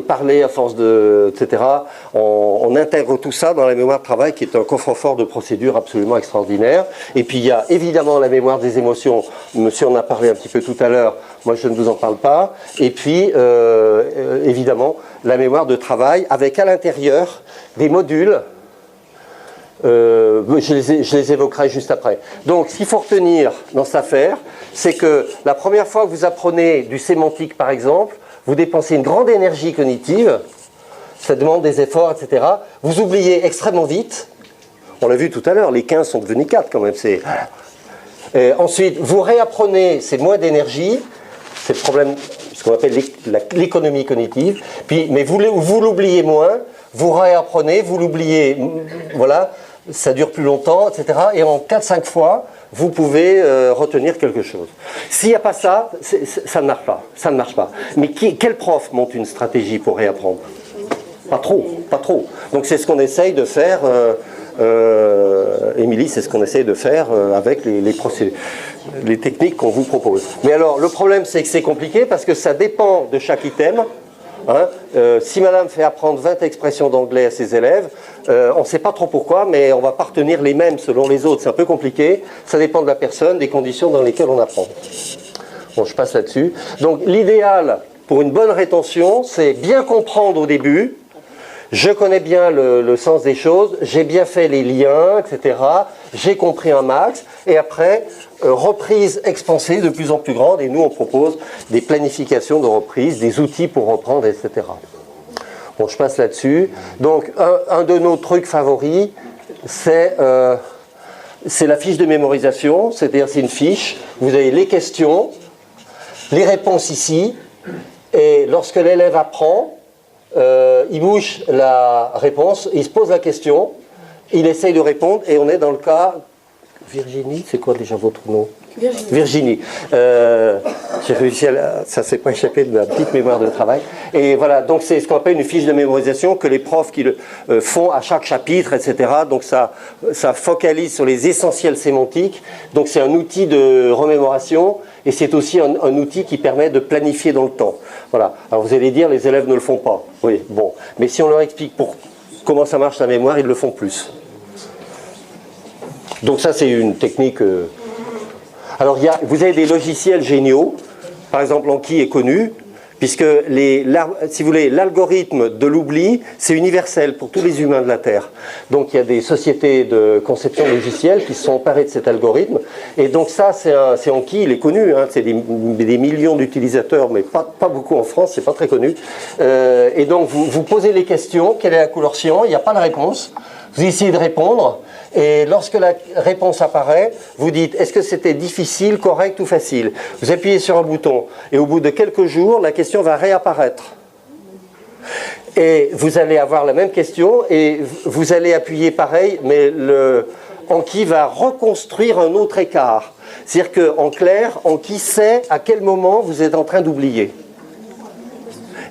à force de, etc., on intègre tout ça dans la mémoire de travail qui est un coffre-fort de procédures absolument extraordinaire. Et puis il y a évidemment la mémoire des émotions. Monsieur en a parlé un petit peu tout à l'heure, moi je ne vous en parle pas. Et puis évidemment la mémoire de travail avec à l'intérieur des modules. Je les évoquerai juste après. Donc, ce qu'il faut retenir dans cette affaire, c'est que la première fois que vous apprenez du sémantique, par exemple, vous dépensez une grande énergie cognitive, ça demande des efforts, etc. Vous oubliez extrêmement vite. On l'a vu tout à l'heure, les 15 sont devenus 4 quand même. Ensuite, vous réapprenez, c'est moins d'énergie, c'est le problème, ce qu'on appelle l'économie cognitive, mais vous l'oubliez moins, vous réapprenez, vous l'oubliez, voilà. Ça dure plus longtemps, etc. Et en 4-5 fois, vous pouvez retenir quelque chose. S'il n'y a pas ça, ça ne marche pas. Ça ne marche pas. Mais quel prof monte une stratégie pour réapprendre? Pas trop, pas trop. Donc c'est ce qu'on essaye de faire, Émilie, c'est ce qu'on essaye de faire avec les techniques qu'on vous propose. Mais alors, le problème, c'est que c'est compliqué parce que ça dépend de chaque item. Hein, si madame fait apprendre 20 expressions d'anglais à ses élèves, on ne sait pas trop pourquoi, mais on ne va pas retenir les mêmes selon les autres. C'est un peu compliqué. Ça dépend de la personne, des conditions dans lesquelles on apprend. Bon, je passe là-dessus. Donc, l'idéal pour une bonne rétention, c'est bien comprendre au début. Je connais bien le sens des choses, j'ai bien fait les liens, etc. J'ai compris un max. Et après, reprise expansée de plus en plus grande. Et nous, on propose des planifications de reprise, des outils pour reprendre, etc. Bon, je passe là-dessus. Donc, un de nos trucs favoris, c'est la fiche de mémorisation. C'est-à-dire, c'est une fiche. Vous avez les questions, les réponses ici. Et lorsque l'élève apprend, il bouge la réponse, il se pose la question, il essaye de répondre, et on est dans le cas... Virginie, c'est quoi déjà votre nom? Virginie. J'ai réussi ça ne s'est pas échappé de ma petite mémoire de travail. Et voilà, donc c'est ce qu'on appelle une fiche de mémorisation que les profs qui le font à chaque chapitre, etc. Donc ça focalise sur les essentiels sémantiques. Donc c'est un outil de remémoration et c'est aussi un outil qui permet de planifier dans le temps. Voilà. Alors vous allez dire, les élèves ne le font pas. Oui, bon. Mais si on leur explique comment ça marche la mémoire, ils le font plus. Donc ça, c'est une technique... Alors, vous avez des logiciels géniaux. Par exemple, Anki est connu, puisque, si vous voulez, l'algorithme de l'oubli, c'est universel pour tous les humains de la Terre. Donc, il y a des sociétés de conception logicielle qui se sont emparées de cet algorithme. Et donc ça, c'est Anki, il est connu. Hein, c'est des millions d'utilisateurs, mais pas beaucoup en France, c'est pas très connu. Et donc, vous posez les questions. Quelle est la couleur cyan? Il n'y a pas de réponse. Vous essayez de répondre. Et lorsque la réponse apparaît, vous dites, est-ce que c'était difficile, correct ou facile? Vous appuyez sur un bouton et au bout de quelques jours, la question va réapparaître. Et vous allez avoir la même question et vous allez appuyer pareil, mais Anki va reconstruire un autre écart. C'est-à-dire qu'en clair, Anki sait à quel moment vous êtes en train d'oublier.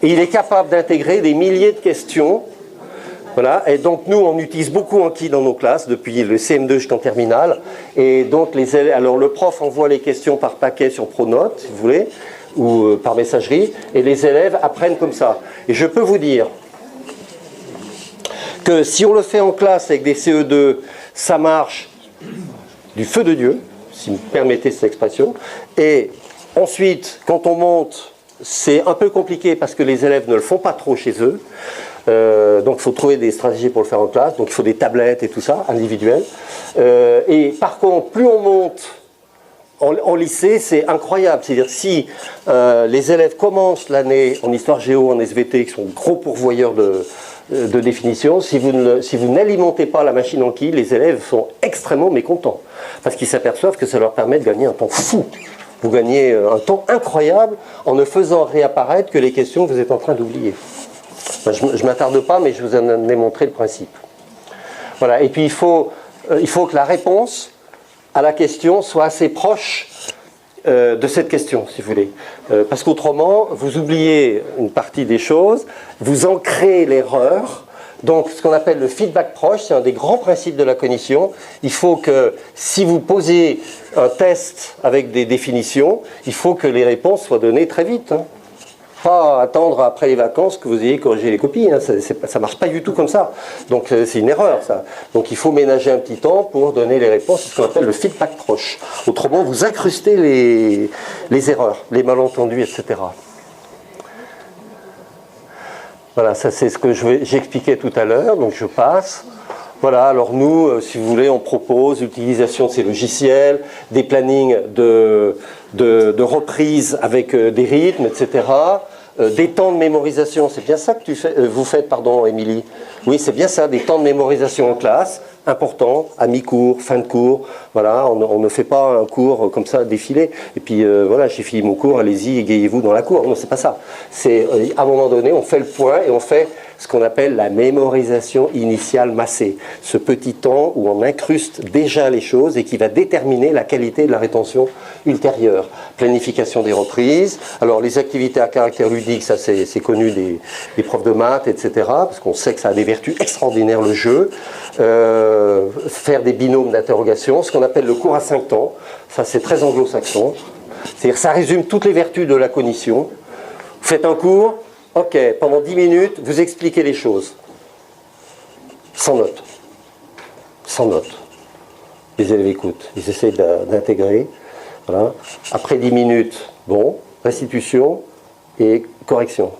Et il est capable d'intégrer des milliers de questions. Voilà, et donc nous on utilise beaucoup Anki dans nos classes depuis le CM2 jusqu'en terminale, et donc alors le prof envoie les questions par paquet sur Pronote, si vous voulez, ou par messagerie, et les élèves apprennent comme ça. Et je peux vous dire que si on le fait en classe avec des CE2, ça marche du feu de Dieu, si vous me permettez cette expression, et ensuite quand on monte, c'est un peu compliqué parce que les élèves ne le font pas trop chez eux. Donc il faut trouver des stratégies pour le faire en classe, donc il faut des tablettes et tout ça, individuelles. Et par contre, plus on monte en lycée, c'est incroyable. C'est-à-dire, si les élèves commencent l'année en histoire géo, en SVT, qui sont gros pourvoyeurs de définition, si vous n'alimentez pas la machine en qui, les élèves sont extrêmement mécontents. Parce qu'ils s'aperçoivent que ça leur permet de gagner un temps fou. Vous gagnez un temps incroyable en ne faisant réapparaître que les questions que vous êtes en train d'oublier. Enfin, je ne m'attarde pas, mais je vous en ai montré le principe. Voilà. Et puis, il faut que la réponse à la question soit assez proche de cette question, si vous voulez. Parce qu'autrement, vous oubliez une partie des choses, vous ancrez l'erreur. Donc, ce qu'on appelle le feedback proche, c'est un des grands principes de la cognition. Il faut que, si vous posez un test avec des définitions, il faut que les réponses soient données très vite. Hein. Pas attendre après les vacances que vous ayez corrigé les copies. Hein. Ça ne marche pas du tout comme ça. Donc, c'est une erreur, ça. Donc, il faut ménager un petit temps pour donner les réponses. C'est ce qu'on appelle le feedback proche. Autrement, vous incrustez les erreurs, les malentendus, etc. Voilà, ça c'est ce que j'expliquais tout à l'heure, donc je passe. Voilà, alors nous, si vous voulez, on propose l'utilisation de ces logiciels, des plannings de reprise avec des rythmes, etc. Des temps de mémorisation, c'est bien ça que vous faites, pardon, Émilie. Oui, c'est bien ça, des temps de mémorisation en classe, important, à mi-cours, fin de cours. Voilà, on ne fait pas un cours comme ça défilé. Et puis voilà, j'ai fini mon cours, allez-y, égayez-vous dans la cour. Non, c'est pas ça. C'est à un moment donné, on fait le point et on fait ce qu'on appelle la mémorisation initiale massée. Ce petit temps où on incruste déjà les choses et qui va déterminer la qualité de la rétention ultérieure. Planification des reprises. Alors les activités à caractère ludique, ça c'est connu des profs de maths, etc. Parce qu'on sait que ça a des vertus extraordinaires, le jeu. Faire des binômes d'interrogation, ce qu'on appelle le cours à 5 temps. Ça c'est très anglo-saxon. C'est-à-dire ça résume toutes les vertus de la cognition. Vous faites un cours. Ok, pendant 10 minutes, vous expliquez les choses. Sans notes. Sans notes. Les élèves écoutent. Ils essayent d'intégrer. Voilà. Après 10 minutes, bon, restitution et correction.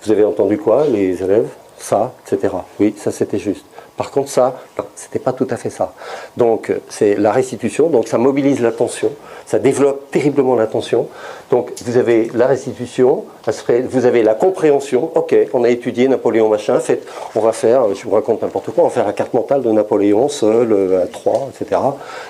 Vous avez entendu quoi, les élèves? Ça, etc. Oui, ça c'était juste. Par contre, ça, non, c'était pas tout à fait ça. Donc, c'est la restitution, donc ça mobilise l'attention, ça développe terriblement l'attention. Donc, vous avez la restitution, vous avez la compréhension. Ok, on a étudié Napoléon machin, on va faire, je vous raconte n'importe quoi, on va faire la carte mentale de Napoléon, seul, à 3, etc.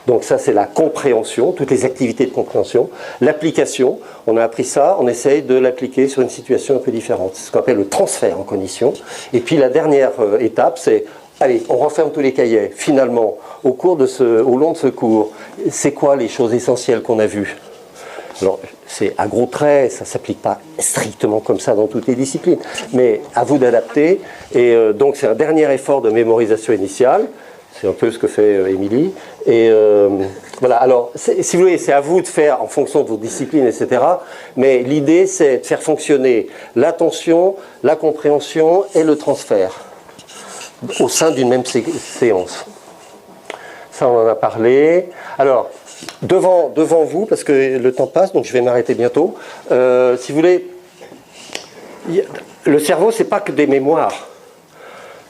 Donc, ça, c'est la compréhension, toutes les activités de compréhension. L'application, on a appris ça, on essaye de l'appliquer sur une situation un peu différente. C'est ce qu'on appelle le transfert en cognition. Et puis, la dernière étape, c'est allez, on referme tous les cahiers. Finalement, au long de ce cours, c'est quoi les choses essentielles qu'on a vues? Alors, c'est à gros traits, ça ne s'applique pas strictement comme ça dans toutes les disciplines, mais à vous d'adapter. Et donc, c'est un dernier effort de mémorisation initiale. C'est un peu ce que fait Émilie. Et voilà, alors, si vous voulez, c'est à vous de faire en fonction de vos disciplines, etc. Mais l'idée, c'est de faire fonctionner l'attention, la compréhension et le transfert au sein d'une même séance. Ça, on en a parlé. Alors, devant vous, parce que le temps passe, donc je vais m'arrêter bientôt. Si vous voulez, le cerveau, c'est pas que des mémoires.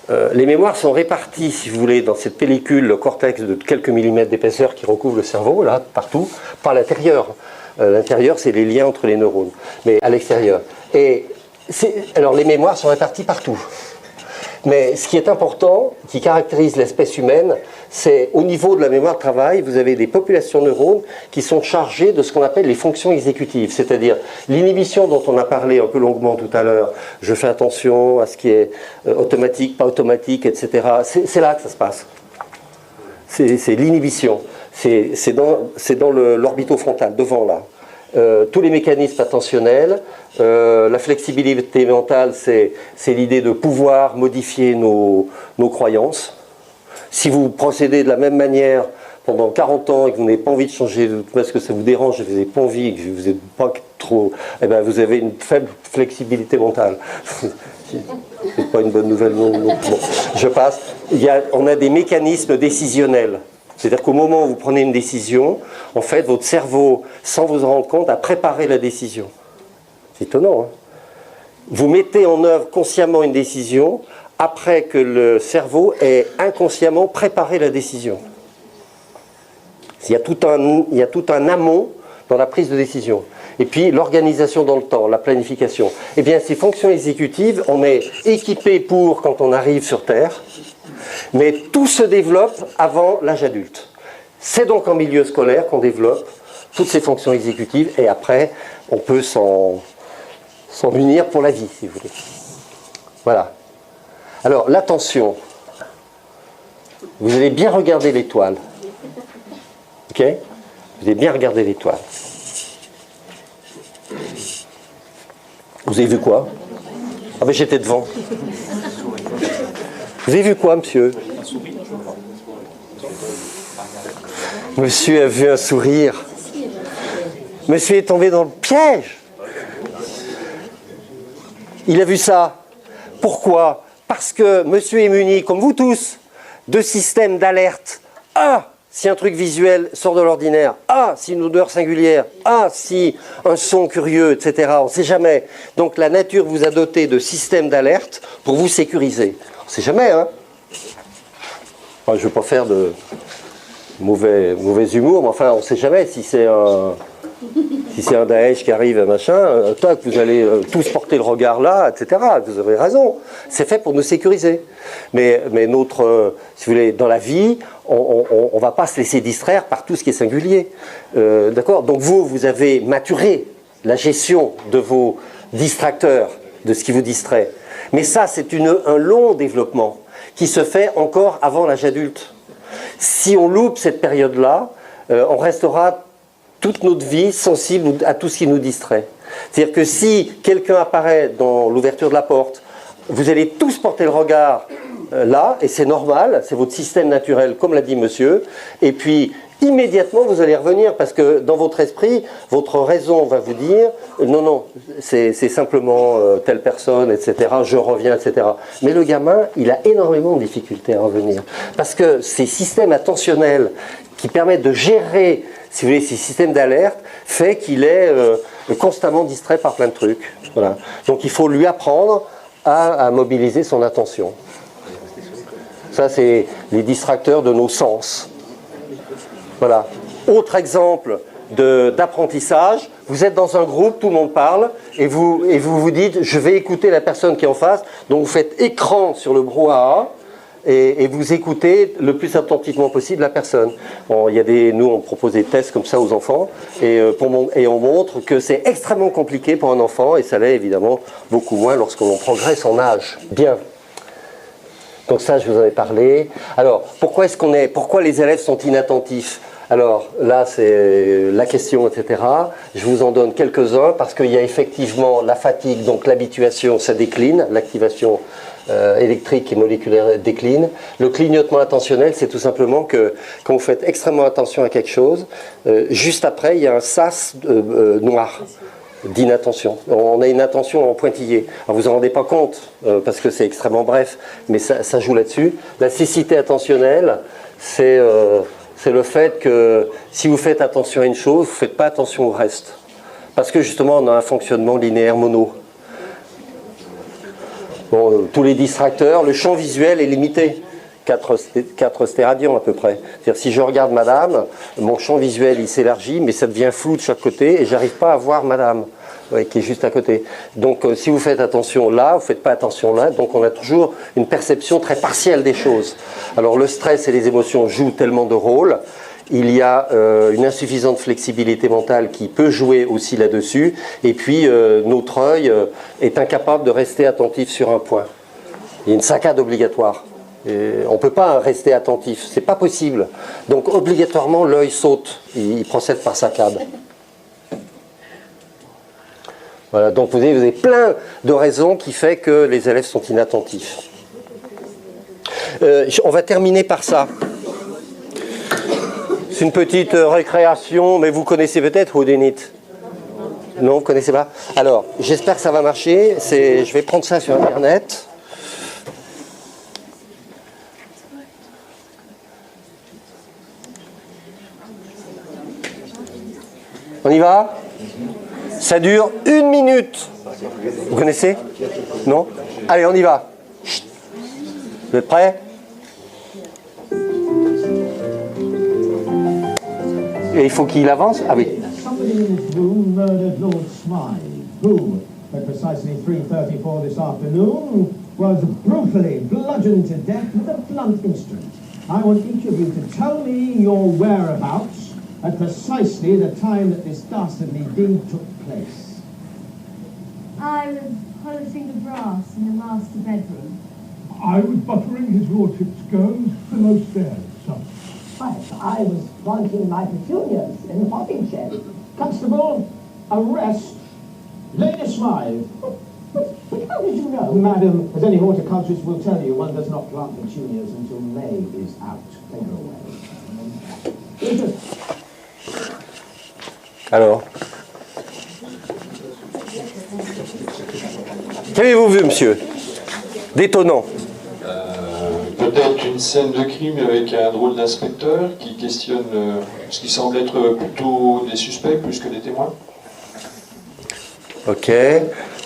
Les mémoires sont réparties, si vous voulez, dans cette pellicule, le cortex de quelques millimètres d'épaisseur qui recouvre le cerveau, là, partout, par l'intérieur. L'intérieur, c'est les liens entre les neurones, mais à l'extérieur. Alors, les mémoires sont réparties partout. Mais ce qui est important, qui caractérise l'espèce humaine, c'est au niveau de la mémoire de travail, vous avez des populations de neurones qui sont chargées de ce qu'on appelle les fonctions exécutives, c'est-à-dire l'inhibition dont on a parlé un peu longuement tout à l'heure, je fais attention à ce qui est automatique, pas automatique, etc. C'est là que ça se passe. C'est l'inhibition. C'est dans l'orbitofrontal, devant là. Tous les mécanismes attentionnels, la flexibilité mentale, c'est l'idée de pouvoir modifier nos croyances. Si vous procédez de la même manière pendant 40 ans et que vous n'avez pas envie de changer parce que ça vous dérange et que vous n'avez pas envie, que vous n'êtes pas trop, eh ben vous avez une faible flexibilité mentale. C'est pas une bonne nouvelle, non. Bon, je passe. On a des mécanismes décisionnels. C'est-à-dire qu'au moment où vous prenez une décision, en fait, votre cerveau, sans vous en rendre compte, a préparé la décision. C'est étonnant, hein? Vous mettez en œuvre consciemment une décision après que le cerveau ait inconsciemment préparé la décision. Il y a tout un amont dans la prise de décision. Et puis l'organisation dans le temps, la planification. Eh bien, ces fonctions exécutives, on est équipé pour quand on arrive sur Terre, mais tout se développe avant l'âge adulte. C'est donc en milieu scolaire qu'on développe toutes ces fonctions exécutives, et après, on peut s'en munir pour la vie, si vous voulez. Voilà. Alors, l'attention. Vous allez bien regarder l'étoile. Ok ? Vous allez bien regarder l'étoile. Vous avez vu quoi? Ah ben j'étais devant. Vous avez vu quoi, monsieur? Monsieur a vu un sourire. Monsieur est tombé dans le piège. Il a vu ça. Pourquoi? Parce que monsieur est muni, comme vous tous, de systèmes d'alerte. Ah, si un truc visuel sort de l'ordinaire. Ah, si une odeur singulière. Ah, si un son curieux, etc. On ne sait jamais. Donc la nature vous a doté de systèmes d'alerte pour vous sécuriser. On ne sait jamais, hein. Enfin, je ne veux pas faire de mauvais humour, mais enfin, on ne sait jamais si c'est un Daesh qui arrive, machin, tac, vous allez tous porter le regard là, etc. Vous avez raison. C'est fait pour nous sécuriser. Mais notre, si vous voulez, dans la vie, on ne va pas se laisser distraire par tout ce qui est singulier. D'accord? Donc vous avez maturé la gestion de vos distracteurs, de ce qui vous distrait. Mais ça, c'est un long développement qui se fait encore avant l'âge adulte. Si on loupe cette période-là, on restera toute notre vie sensible à tout ce qui nous distrait. C'est-à-dire que si quelqu'un apparaît dans l'ouverture de la porte, vous allez tous porter le regard là, et c'est normal, c'est votre système naturel, comme l'a dit monsieur, et puis immédiatement vous allez revenir, parce que dans votre esprit, votre raison va vous dire, non, c'est simplement telle personne, etc., je reviens, etc. Mais le gamin, il a énormément de difficultés à revenir, parce que ces systèmes attentionnels qui permettent de gérer, si vous voulez, ces systèmes d'alerte, fait qu'il est constamment distrait par plein de trucs. Voilà. Donc il faut lui apprendre à mobiliser son attention. Ça, c'est les distracteurs de nos sens. Voilà. Autre exemple d'apprentissage, vous êtes dans un groupe, tout le monde parle, et vous dites, je vais écouter la personne qui est en face, donc vous faites écran sur le brouhaha, et vous écoutez le plus attentivement possible la personne. Bon, nous, on propose des tests comme ça aux enfants, et on montre que c'est extrêmement compliqué pour un enfant, et ça l'est évidemment beaucoup moins lorsqu'on progresse en âge. Bien. Donc ça, je vous en ai parlé. Alors, pourquoi les élèves sont inattentifs? Alors là, c'est la question, etc. Je vous en donne quelques-uns, parce qu'il y a effectivement la fatigue, donc l'habituation, ça décline, l'activation électrique et moléculaire décline. Le clignotement attentionnel, c'est tout simplement que quand vous faites extrêmement attention à quelque chose, juste après, il y a un sas noir d'inattention. On a une attention en pointillé. Alors vous en rendez pas compte, parce que c'est extrêmement bref, mais ça joue là-dessus. La cécité attentionnelle, c'est le fait que si vous faites attention à une chose, vous ne faites pas attention au reste. Parce que justement, on a un fonctionnement linéaire mono. Bon, tous les distracteurs, le champ visuel est limité. 4 stéradians à peu près. C'est-à-dire si je regarde madame, mon champ visuel il s'élargit, mais ça devient flou de chaque côté et j'arrive pas à voir madame, qui est juste à côté. Donc si vous faites attention là, vous ne faites pas attention là, donc on a toujours une perception très partielle des choses. Alors le stress et les émotions jouent tellement de rôles. Il y a une insuffisante flexibilité mentale qui peut jouer aussi là-dessus. Et puis notre œil est incapable de rester attentif sur un point. Il y a une saccade obligatoire. Et on ne peut pas rester attentif, c'est pas possible. Donc obligatoirement l'œil saute, il procède par saccade. Voilà, donc vous avez plein de raisons qui font que les élèves sont inattentifs. On va terminer par ça. C'est une petite récréation, mais vous connaissez peut-être Houdinit. Non, vous ne connaissez pas? Alors, j'espère que ça va marcher. Je vais prendre ça sur Internet. On y va? Ça dure 1 minute. Vous connaissez? Non? Allez, on y va. Chut. Vous êtes prêts? Et il faut qu'il avance. Ah oui. Somebody in this room murdered Lord Smythe, who, at precisely 3:34 this afternoon, was brutally bludgeoned to death with a blunt instrument. I want each of you to tell me your whereabouts at precisely the time that this dastardly deed took place. I was polishing the brass in the master bedroom. I was buttering his lordship's scones below stairs, sir. I was planting my petunias in the potting shed. Constable, arrest Lady Smythe. But how did you know? Madam, as any horticulturist will tell you, one does not plant petunias until May is out. Take her away. Alors, qu'avez-vous vu, monsieur? D'étonnant. Peut-être une scène de crime avec un drôle d'inspecteur qui questionne ce qui semble être plutôt des suspects plus que des témoins. Ok.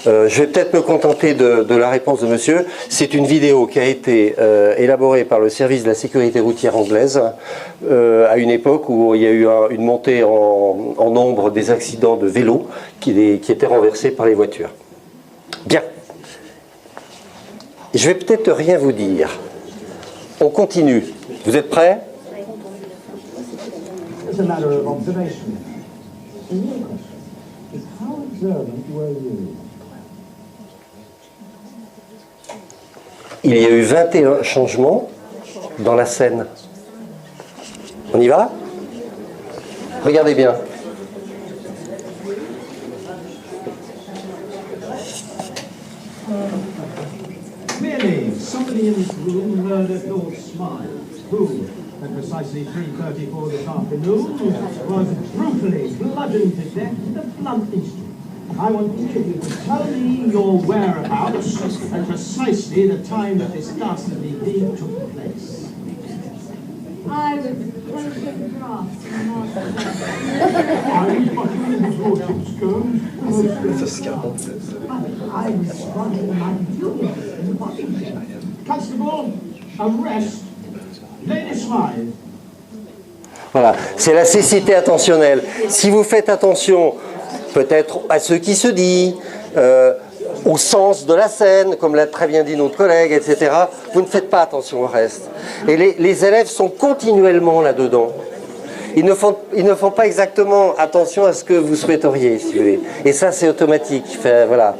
Je vais peut-être me contenter de la réponse de monsieur. C'est une vidéo qui a été élaborée par le service de la sécurité routière anglaise à une époque où il y a eu une montée en nombre des accidents de vélos qui étaient renversés par les voitures. Bien. Je vais peut-être rien vous dire. On continue. Vous êtes prêts? It's a matter of observation. The real question is how observant were you? Il y a eu 21 changements dans la scène. On y va? Regardez bien. Clearly, somebody in this room murdered Lord Smythe, who, at precisely 3:34 this afternoon, was brutally bludgeoned to death with a blunt instrument. I want each of you to tell me your whereabouts at precisely the time that this dastardly deed took place. I was polishing the brass in the master bedroom. I was buttering his lordship's scones below stairs. I was planting my petunias in the potting shed. Constable, arrest Lady Smythe. Voilà, c'est la cécité attentionnelle. Si vous faites attention, peut-être à ce qui se dit, au sens de la scène, comme l'a très bien dit notre collègue, etc., vous ne faites pas attention au reste. Et les élèves sont continuellement là-dedans. Ils ne font pas exactement attention à ce que vous souhaiteriez, si vous voulez. Et ça, c'est automatique. Enfin, voilà.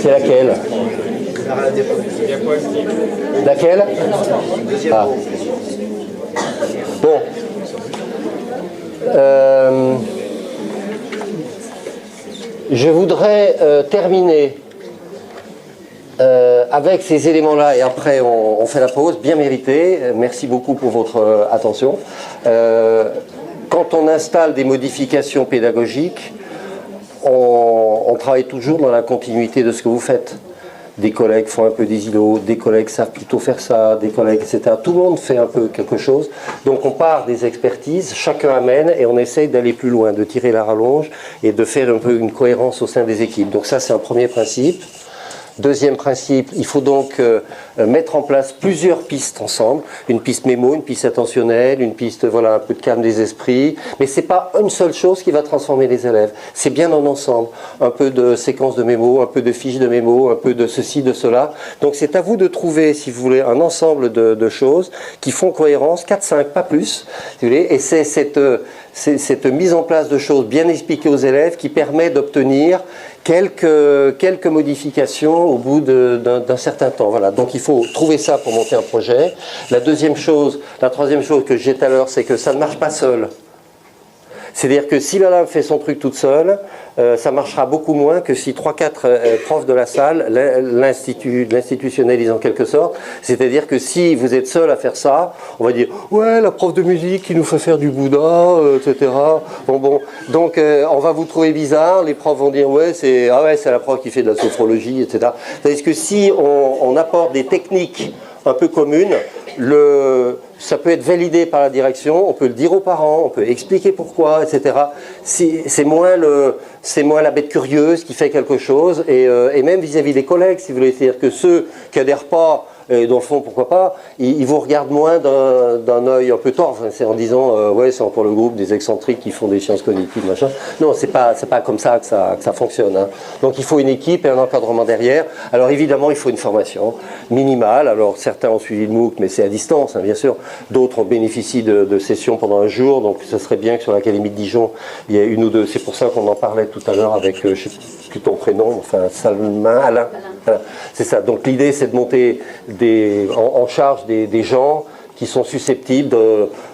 C'est laquelle? Laquelle? Ah. Bon. Je voudrais terminer avec ces éléments-là et après on fait la pause, bien méritée. Merci beaucoup pour votre attention. Quand on installe des modifications pédagogiques, on travaille toujours dans la continuité de ce que vous faites. Des collègues font un peu des îlots, des collègues savent plutôt faire ça, des collègues, etc. Tout le monde fait un peu quelque chose. Donc on part des expertises, chacun amène et on essaye d'aller plus loin, de tirer la rallonge et de faire un peu une cohérence au sein des équipes. Donc ça, c'est un premier principe. Deuxième principe, il faut donc mettre en place plusieurs pistes ensemble. Une piste mémo, une piste attentionnelle, une piste, voilà, un peu de calme des esprits. Mais ce n'est pas une seule chose qui va transformer les élèves. C'est bien en ensemble. Un peu de séquence de mémo, un peu de fiches de mémo, un peu de ceci, de cela. Donc c'est à vous de trouver, si vous voulez, un ensemble de choses qui font cohérence, 4-5, pas plus. Si vous voulez. Et c'est cette mise en place de choses bien expliquées aux élèves qui permet d'obtenir quelques modifications au bout d'un certain temps. Voilà. Donc il faut trouver ça pour monter un projet. La troisième chose que j'ai tout à l'heure, c'est que ça ne marche pas seul. C'est-à-dire que si la lame fait son truc toute seule, ça marchera beaucoup moins que si 3-4 profs de la salle l'institutionnalisent en quelque sorte. C'est-à-dire que si vous êtes seul à faire ça, on va dire « ouais, la prof de musique qui nous fait faire du Bouddha, etc. » Bon. Donc on va vous trouver bizarre, les profs vont dire « ouais, c'est la prof qui fait de la sophrologie, etc. » C'est-à-dire que si on apporte des techniques un peu communes, ça peut être validé par la direction, on peut le dire aux parents, on peut expliquer pourquoi, etc. C'est moins la bête curieuse qui fait quelque chose, et même vis-à-vis des collègues, si vous voulez. C'est-à-dire que ceux qui n'adhèrent pas, et dans le fond, pourquoi pas, ils vous regardent moins d'un œil un peu tort, c'est en disant ouais, c'est encore le groupe des excentriques qui font des sciences cognitives, machin. Non, c'est pas comme ça que ça fonctionne. Hein. Donc il faut une équipe et un encadrement derrière. Alors évidemment, il faut une formation minimale. Alors certains ont suivi le MOOC, mais c'est à distance, hein, bien sûr. D'autres ont bénéficié de sessions pendant un jour. Donc ce serait bien que sur l'Académie de Dijon, il y ait une ou deux. C'est pour ça qu'on en parlait tout à l'heure avec, je sais plus ton prénom, enfin Alain. Voilà. C'est ça. Donc l'idée, c'est de monter en charge des gens qui sont susceptibles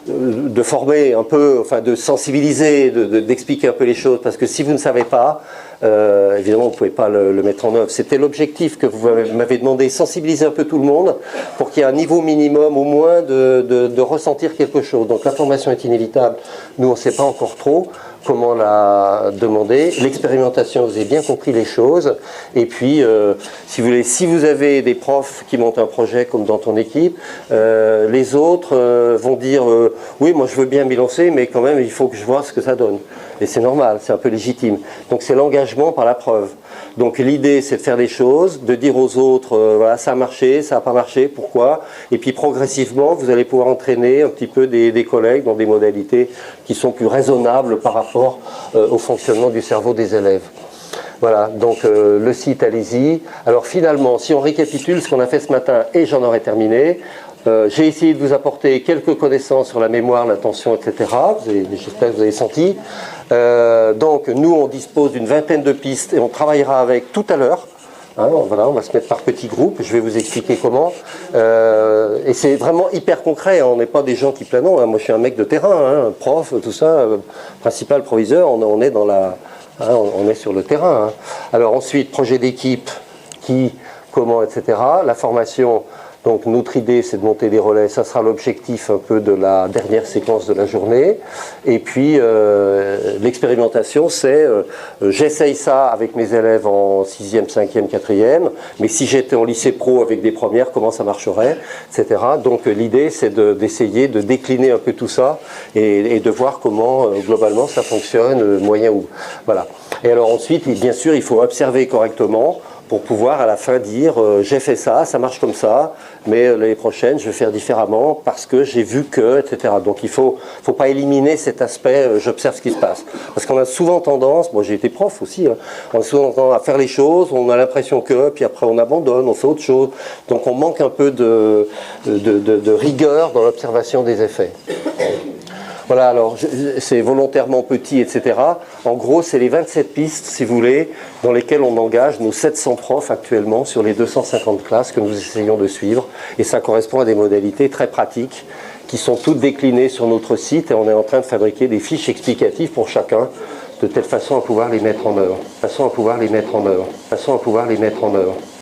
de former un peu, enfin de sensibiliser, d'expliquer un peu les choses, parce que si vous ne savez pas, évidemment vous ne pouvez pas le mettre en œuvre. C'était l'objectif que vous m'avez demandé, sensibiliser un peu tout le monde, pour qu'il y ait un niveau minimum au moins de ressentir quelque chose. Donc la formation est inévitable, nous on ne sait pas encore trop comment la demander. L'expérimentation, vous avez bien compris les choses. Et puis, si vous voulez, si vous avez des profs qui montent un projet comme dans ton équipe, les autres vont dire oui, moi je veux bien m'y lancer, mais quand même il faut que je vois ce que ça donne. Et c'est normal, c'est un peu légitime. Donc c'est l'engagement par la preuve. Donc l'idée, c'est de faire des choses, de dire aux autres, voilà, ça a marché, ça n'a pas marché, pourquoi. Et puis progressivement, vous allez pouvoir entraîner un petit peu des collègues dans des modalités qui sont plus raisonnables par rapport au fonctionnement du cerveau des élèves. Voilà, donc le site, allez-y. Alors finalement, si on récapitule ce qu'on a fait ce matin, et j'en aurai terminé, j'ai essayé de vous apporter quelques connaissances sur la mémoire, l'attention, etc. J'espère que vous avez senti. Donc nous, on dispose d'une vingtaine de pistes et on travaillera avec tout à l'heure. Hein, voilà, on va se mettre par petits groupes, je vais vous expliquer comment. Et c'est vraiment hyper concret, hein, on n'est pas des gens qui planent. Hein, moi je suis un mec de terrain, hein, prof, tout ça, principal, proviseur, on est dans la... Hein, on est sur le terrain. Hein. Alors ensuite, projet d'équipe, qui, comment, etc. La formation, donc notre idée c'est de monter des relais, ça sera l'objectif un peu de la dernière séquence de la journée. Et puis l'expérimentation c'est, j'essaye ça avec mes élèves en 6e, 5e, 4e, mais si j'étais en lycée pro avec des premières, comment ça marcherait, etc. Donc l'idée c'est d'essayer de décliner un peu tout ça et de voir comment globalement ça fonctionne, moyen ou... Voilà. Et alors ensuite, bien sûr, il faut observer correctement pour pouvoir à la fin dire j'ai fait ça, ça marche comme ça, mais l'année prochaine je vais faire différemment parce que j'ai vu que, etc. Donc il faut pas éliminer cet aspect j'observe ce qui se passe. Parce qu'on a souvent tendance, moi j'ai été prof aussi, hein, on a souvent tendance à faire les choses, on a l'impression que, puis après on abandonne, on fait autre chose. Donc on manque un peu de rigueur dans l'observation des effets. Voilà, alors c'est volontairement petit, etc. En gros, c'est les 27 pistes, si vous voulez, dans lesquelles on engage nos 700 profs actuellement sur les 250 classes que nous essayons de suivre. Et ça correspond à des modalités très pratiques qui sont toutes déclinées sur notre site et on est en train de fabriquer des fiches explicatives pour chacun de telle façon à pouvoir les mettre en œuvre.